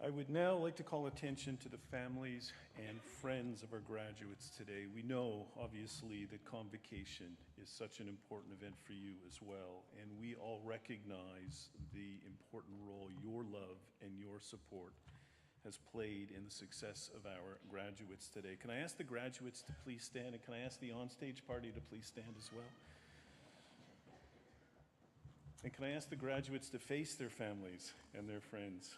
I would now like to call attention to the families and friends of our graduates today. We know, obviously, that Convocation is such an important event for you as well, and we all recognize the important role your love and your support has played in the success of our graduates today. Can I ask the graduates to please stand, and can I ask the onstage party to please stand as well? And can I ask the graduates to face their families and their friends?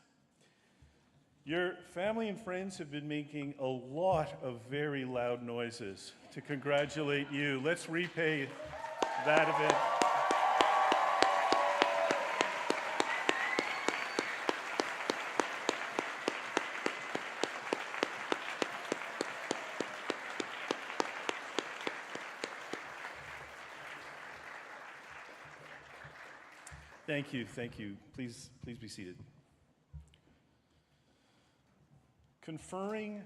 Your family and friends have been making a lot of very loud noises to congratulate you. Let's repay that event. Thank you, thank you. Please be seated. Conferring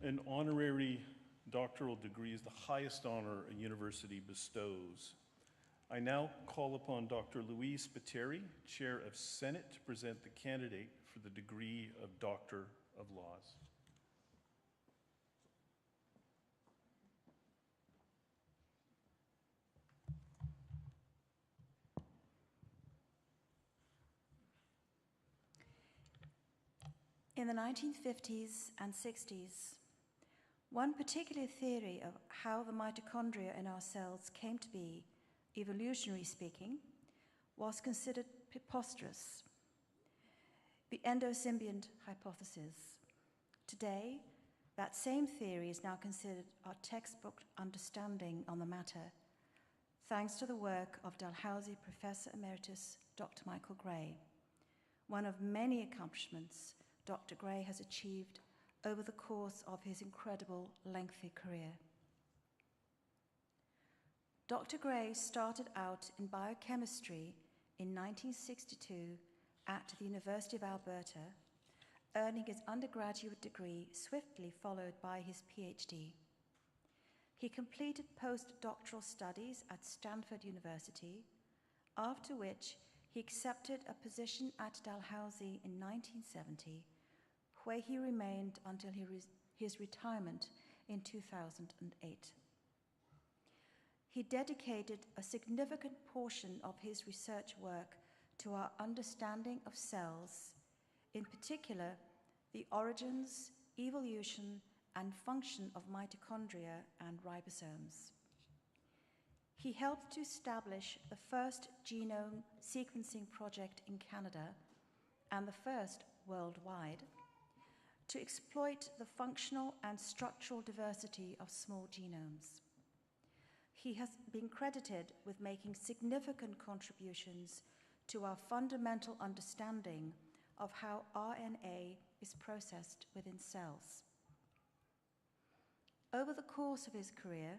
an honorary Doctoral degree is the highest honor a university bestows. I now call upon Dr. Louise Spiteri, Chair of Senate, to present the candidate for the degree of Doctor of Laws. In the 1950s and 60s, one particular theory of how the mitochondria in our cells came to be, evolutionary speaking, was considered preposterous. The endosymbiont hypothesis. Today, that same theory is now considered our textbook understanding on the matter, thanks to the work of Dalhousie Professor Emeritus Dr. Michael Gray. One of many accomplishments Dr. Gray has achieved over the course of his incredible, lengthy career. Dr. Gray started out in biochemistry in 1962 at the University of Alberta, earning his undergraduate degree, swiftly followed by his PhD. He completed postdoctoral studies at Stanford University, after which he accepted a position at Dalhousie in 1970, where he remained until his retirement in 2008. He dedicated a significant portion of his research work to our understanding of cells, in particular, the origins, evolution, and function of mitochondria and ribosomes. He helped to establish the first genome sequencing project in Canada, and the first worldwide, to exploit the functional and structural diversity of small genomes. He has been credited with making significant contributions to our fundamental understanding of how RNA is processed within cells. Over the course of his career,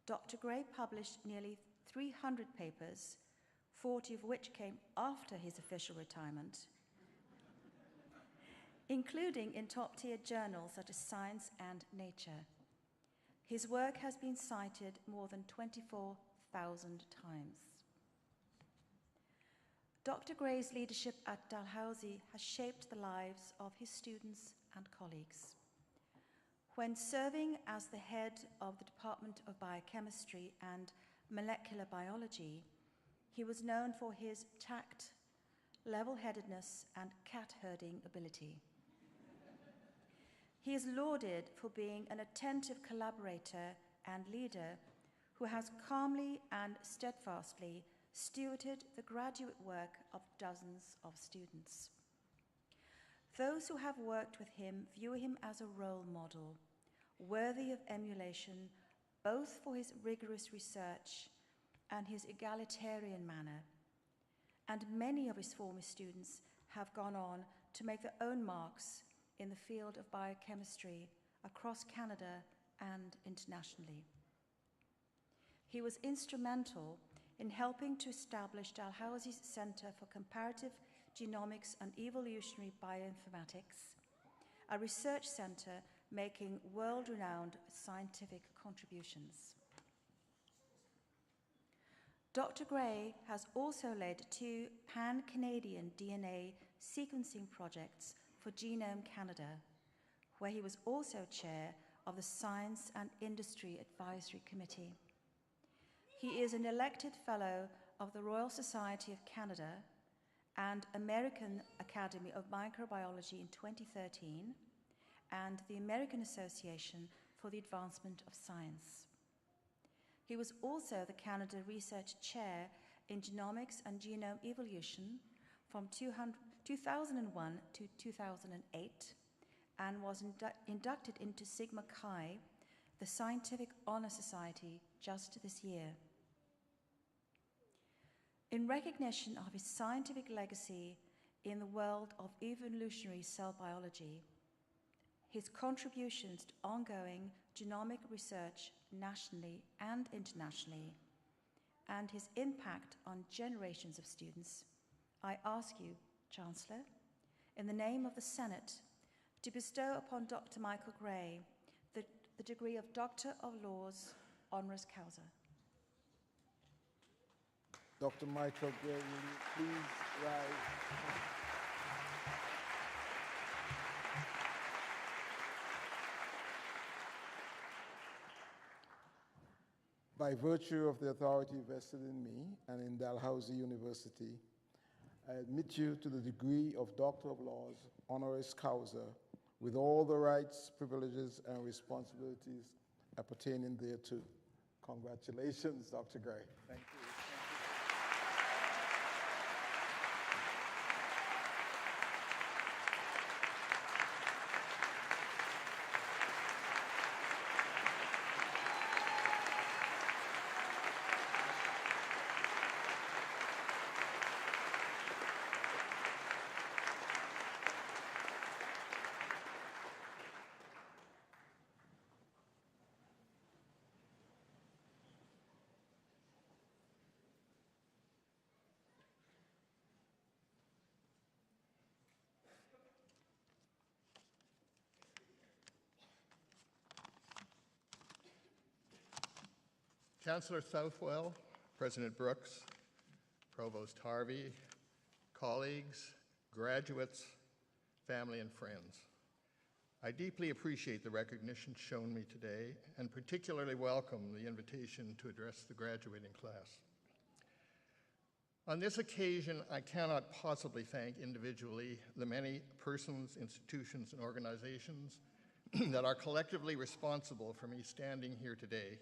Dr. Gray published nearly 300 papers, 40 of which came after his official retirement, including in top-tier journals such as Science and Nature. His work has been cited more than 24,000 times. Dr. Gray's leadership at Dalhousie has shaped the lives of his students and colleagues. When serving as the head of the Department of Biochemistry and Molecular Biology, he was known for his tact, level-headedness, and cat-herding ability. He is lauded for being an attentive collaborator and leader who has calmly and steadfastly stewarded the graduate work of dozens of students. Those who have worked with him view him as a role model, worthy of emulation, both for his rigorous research and his egalitarian manner. And many of his former students have gone on to make their own marks in the field of biochemistry across Canada and internationally. He was instrumental in helping to establish Dalhousie's Centre for Comparative Genomics and Evolutionary Bioinformatics, a research centre making world-renowned scientific contributions. Dr. Gray has also led 2 pan-Canadian DNA sequencing projects for Genome Canada, where he was also chair of the Science and Industry Advisory Committee. He is an elected Fellow of the Royal Society of Canada and American Academy of Microbiology in 2013, and the American Association for the Advancement of Science. He was also the Canada Research Chair in Genomics and Genome Evolution from 2001 to 2008, and was inducted into Sigma Chi, the Scientific Honor Society, just this year. In recognition of his scientific legacy in the world of evolutionary cell biology, his contributions to ongoing genomic research nationally and internationally, and his impact on generations of students, I ask you, Chancellor, in the name of the Senate, to bestow upon Dr. Michael Gray the the degree of Doctor of Laws, honoris causa. Dr. Michael Gray, will you please rise? By virtue of the authority vested in me and in Dalhousie University, I admit you to the degree of Doctor of Laws, honoris causa, with all the rights, privileges, and responsibilities appertaining thereto. Congratulations, Dr. Gray. Thank you. Councillor Southwell, President Brooks, Provost Harvey, colleagues, graduates, family, and friends. I deeply appreciate the recognition shown me today and particularly welcome the invitation to address the graduating class. On this occasion, I cannot possibly thank individually the many persons, institutions, and organizations that are collectively responsible for me standing here today.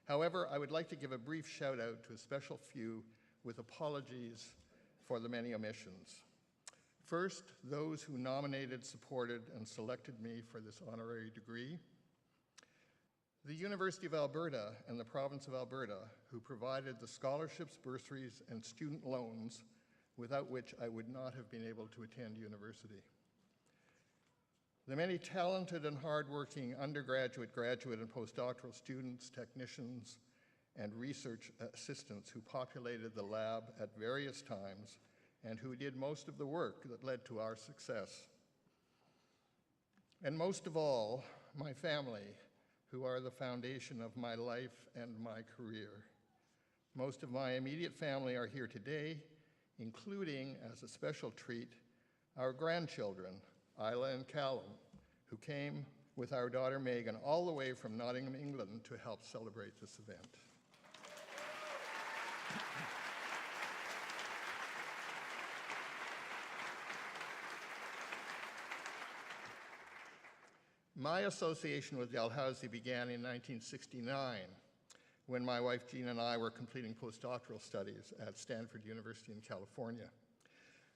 However, I would like to give a brief shout out to a special few with apologies for the many omissions. First, those who nominated, supported, and selected me for this honorary degree. The University of Alberta and the province of Alberta, who provided the scholarships, bursaries, and student loans without which I would not have been able to attend university. The many talented and hardworking undergraduate, graduate, and postdoctoral students, technicians, and research assistants who populated the lab at various times and who did most of the work that led to our success. And most of all, my family, who are the foundation of my life and my career. Most of my immediate family are here today, including, as a special treat, our grandchildren, Isla and Callum, who came with our daughter Megan all the way from Nottingham, England to help celebrate this event. My association with Dalhousie began in 1969 when my wife Jean and I were completing postdoctoral studies at Stanford University in California.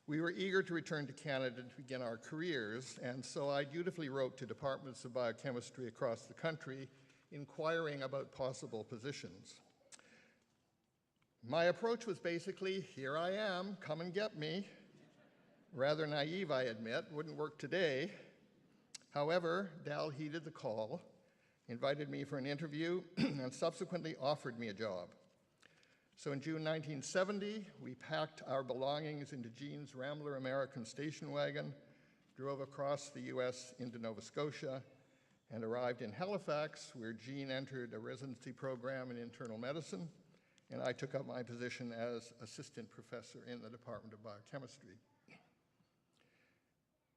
We were eager to return to Canada to begin our careers, and so I dutifully wrote to departments of biochemistry across the country inquiring about possible positions. My approach was basically, here I am, come and get me. Rather naive, I admit, wouldn't work today. However, Dal heeded the call, invited me for an interview, and subsequently offered me a job. So in June 1970, we packed our belongings into Jean's Rambler American station wagon, drove across the US into Nova Scotia, and arrived in Halifax, where Jean entered a residency program in internal medicine, and I took up my position as assistant professor in the Department of Biochemistry.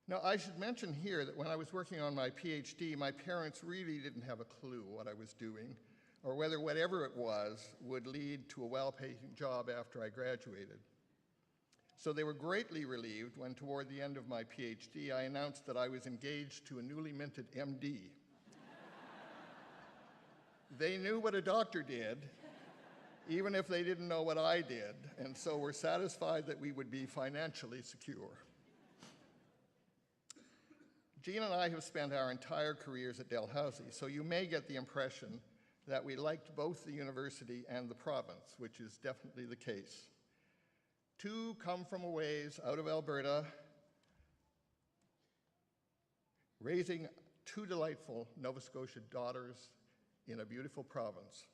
Now, I should mention here that when I was working on my PhD, my parents really didn't have a clue what I was doing, or whether whatever it was would lead to a well-paying job after I graduated. So they were greatly relieved when, toward the end of my PhD, I announced that I was engaged to a newly minted MD. They knew what a doctor did, even if they didn't know what I did, and so were satisfied that we would be financially secure. Jean and I have spent our entire careers at Dalhousie, so you may get the impression that we liked both the university and the province, which is definitely the case. Two come from a ways out of Alberta, raising two delightful Nova Scotia daughters in a beautiful province.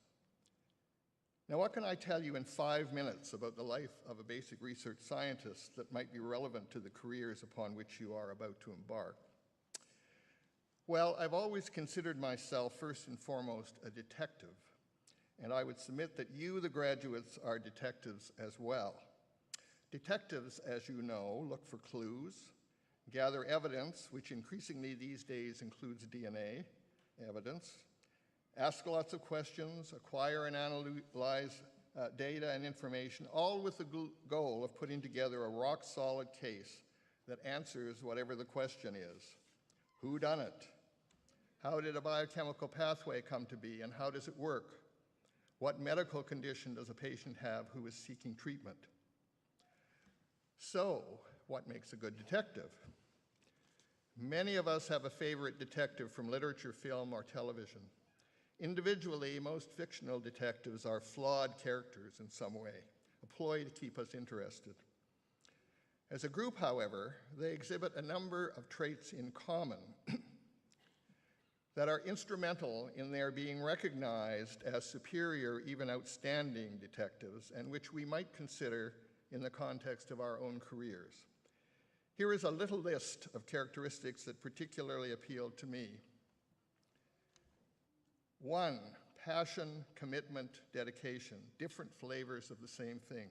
Now, what can I tell you in 5 minutes about the life of a basic research scientist that might be relevant to the careers upon which you are about to embark? Well, I've always considered myself first and foremost a detective, and I would submit that you, the graduates, are detectives as well. Detectives, as you know, look for clues, gather evidence, which increasingly these days includes DNA evidence, ask lots of questions, acquire and analyze data and information, all with the goal of putting together a rock-solid case that answers whatever the question is. Who done it? How did a biochemical pathway come to be, and how does it work? What medical condition does a patient have who is seeking treatment? So, what makes a good detective? Many of us have a favorite detective from literature, film, or television. Individually, most fictional detectives are flawed characters in some way, a ploy to keep us interested. As a group, however, they exhibit a number of traits in common that are instrumental in their being recognized as superior, even outstanding detectives, and which we might consider in the context of our own careers. Here is a little list of characteristics that particularly appealed to me. 1, passion, commitment, dedication, different flavors of the same thing.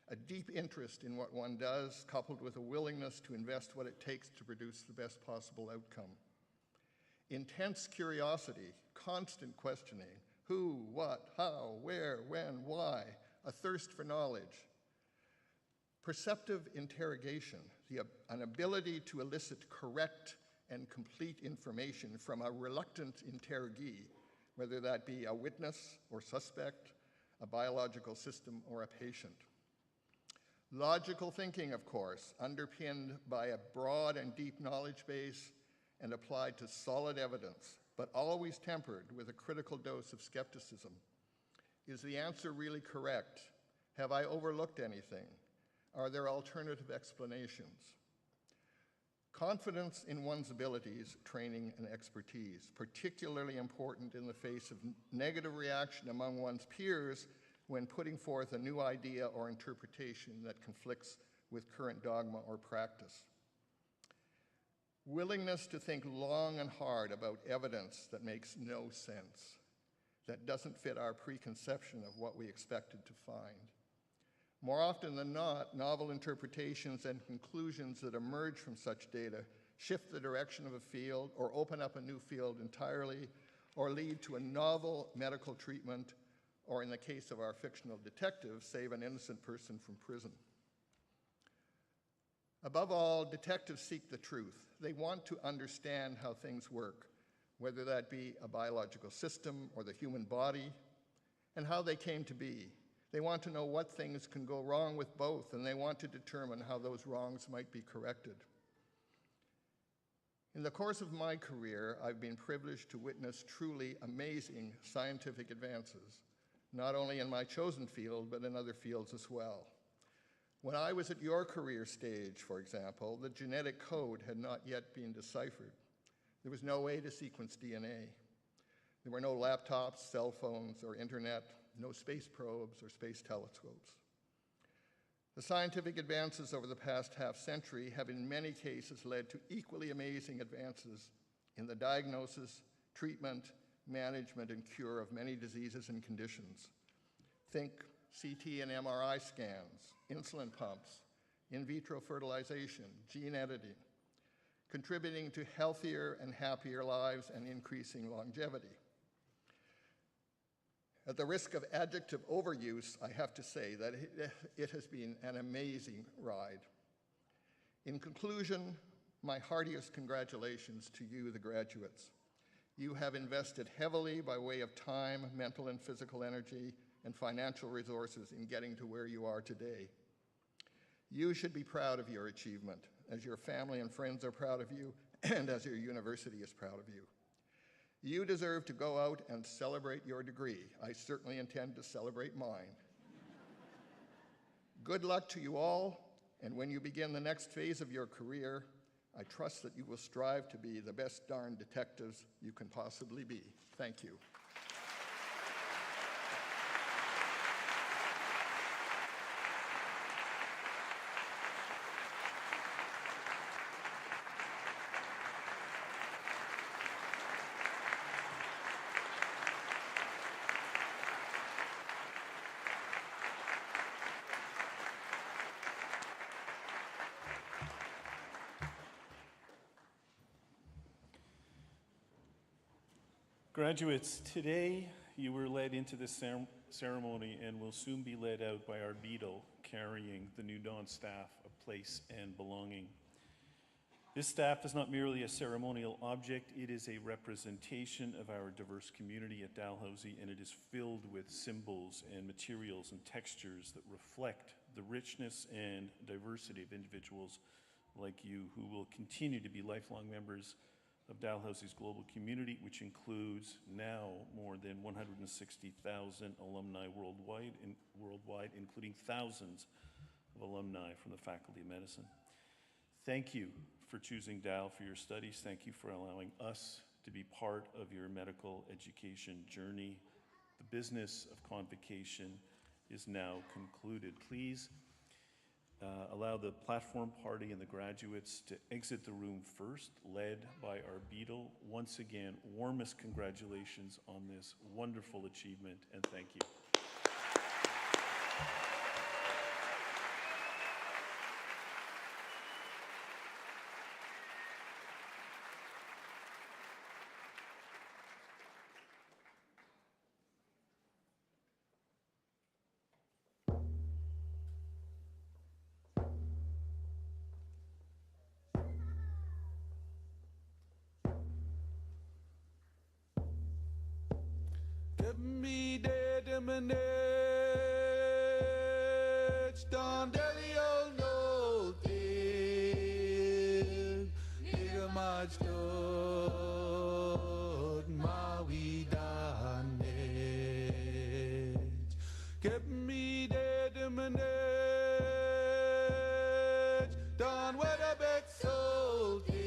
A deep interest in what one does, coupled with a willingness to invest what it takes to produce the best possible outcome. Intense curiosity, constant questioning, who, what, how, where, when, why, a thirst for knowledge. Perceptive interrogation, an ability to elicit correct and complete information from a reluctant interrogee, whether that be a witness or suspect, a biological system, or a patient. Logical thinking, of course, underpinned by a broad and deep knowledge base and applied to solid evidence, but always tempered with a critical dose of skepticism. Is the answer really correct? Have I overlooked anything? Are there alternative explanations? Confidence in one's abilities, training, and expertise, particularly important in the face of negative reaction among one's peers when putting forth a new idea or interpretation that conflicts with current dogma or practice. Willingness to think long and hard about evidence that makes no sense, that doesn't fit our preconception of what we expected to find. More often than not, novel interpretations and conclusions that emerge from such data shift the direction of a field or open up a new field entirely or lead to a novel medical treatment or, in the case of our fictional detective, save an innocent person from prison. Above all, detectives seek the truth. They want to understand how things work, whether that be a biological system or the human body, and how they came to be. They want to know what things can go wrong with both, and they want to determine how those wrongs might be corrected. In the course of my career, I've been privileged to witness truly amazing scientific advances, not only in my chosen field, but in other fields as well. When I was at your career stage, for example, the genetic code had not yet been deciphered. There was no way to sequence DNA. There were no laptops, cell phones, or internet, no space probes or space telescopes. The scientific advances over the past half-century have in many cases led to equally amazing advances in the diagnosis, treatment, management, and cure of many diseases and conditions. Think CT and MRI scans, insulin pumps, in vitro fertilization, gene editing, contributing to healthier and happier lives and increasing longevity. At the risk of adjective overuse, I have to say that it has been an amazing ride. In conclusion, my heartiest congratulations to you, the graduates. You have invested heavily by way of time, mental and physical energy, and financial resources in getting to where you are today. You should be proud of your achievement, as your family and friends are proud of you, and as your university is proud of you. You deserve to go out and celebrate your degree. I certainly intend to celebrate mine. Good luck to you all, and when you begin the next phase of your career, I trust that you will strive to be the best darn detectives you can possibly be. Thank you. Graduates, today you were led into this ceremony and will soon be led out by our beadle carrying the new dawn staff of place and belonging. This staff is not merely a ceremonial object, it is a representation of our diverse community at Dalhousie, and it is filled with symbols and materials and textures that reflect the richness and diversity of individuals like you who will continue to be lifelong members of Dalhousie's global community, which includes now more than 160,000 alumni worldwide, including thousands of alumni from the Faculty of Medicine. Thank you for choosing Dal for your studies. Thank you for allowing us to be part of your medical education journey. The business of Convocation is now concluded. Please allow the platform party and the graduates to exit the room first, led by our beadle. Once again, warmest congratulations on this wonderful achievement, and thank you. Give me the manage, don't Delio no thing. Nigga much good, my we done it. Give me the manage, don't what a big soul thing.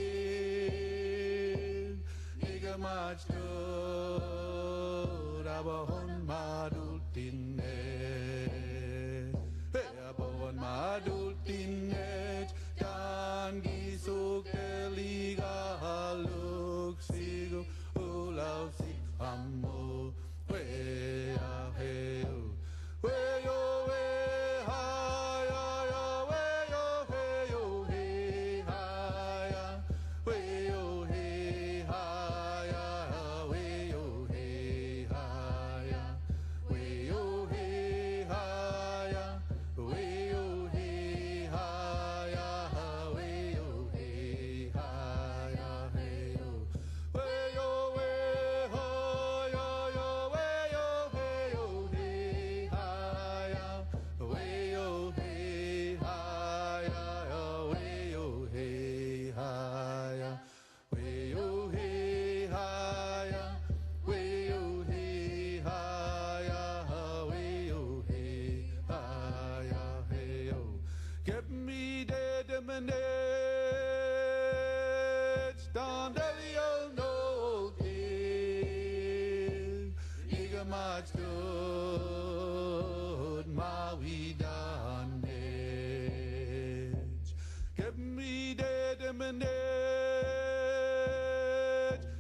Nigga much good. Abahon madultinet, abahon madultinet, dan gisuk teliga haluk sigo ulau si amo we aheu we yo we ha ya ya we yo he ha ya we yo he ha ya we yo he Don't you know thing? Nigga much good, my we done it. Give me the manage.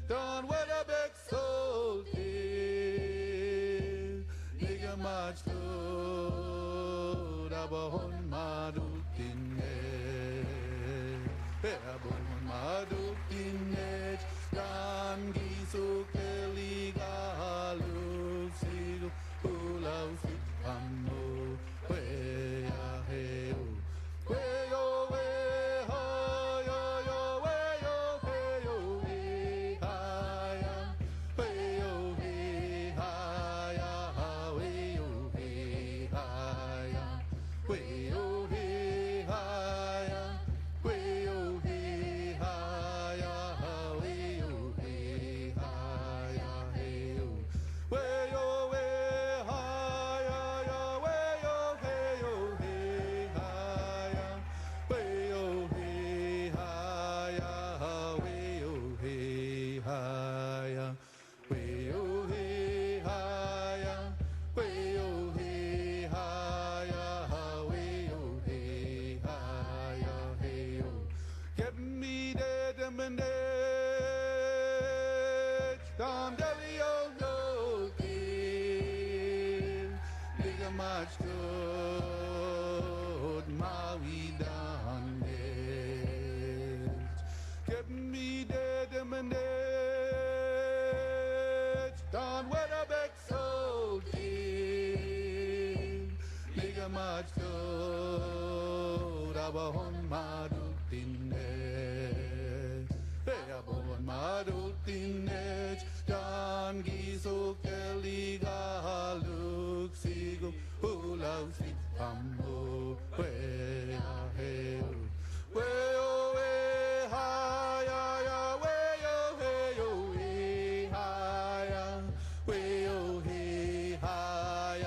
Don't what a big soul thing. Nigga much good, abahon madultinet. Abahon madultinet. Dan gisuk teliga halus sigo ulau si amo we aheu we yo we ha yo yo we yo we ha ya we yo we ha ya we yo we ha ya we yo we ha ya we yo we ha ya we yo we ha Nigamachto, Rabahon Madutine, Rabahon Madutine, Dan Giso Keliga, Luxigo, who loves it, Pambo, where I hail, where oh, way high, way oh, hey, oh, hey, high, way oh, hey, high,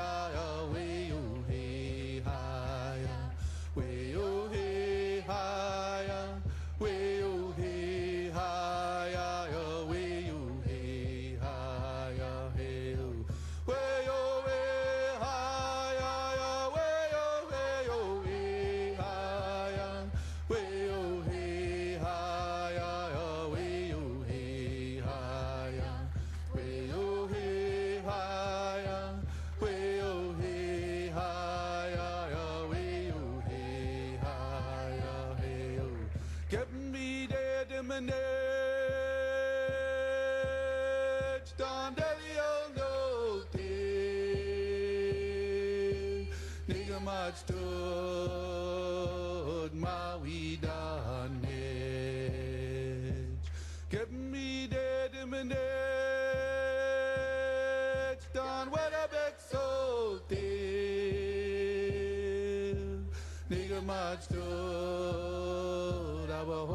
way oh, hey, high, way oh, hey, high, way oh, hey, high, way oh, hey, high, hey, oh, way oh, hey, high, way oh, hey, oh, hey, high, way oh, hey, high, way oh, hey, high, way oh, hey, high, way oh, hey, high, way oh, hey, high, hey, oh. Get me dead in my net, Don Delio no day. Nigga much stood my weed on edge. Get me dead in my net, Don what a big soul deal. Nigga much stood our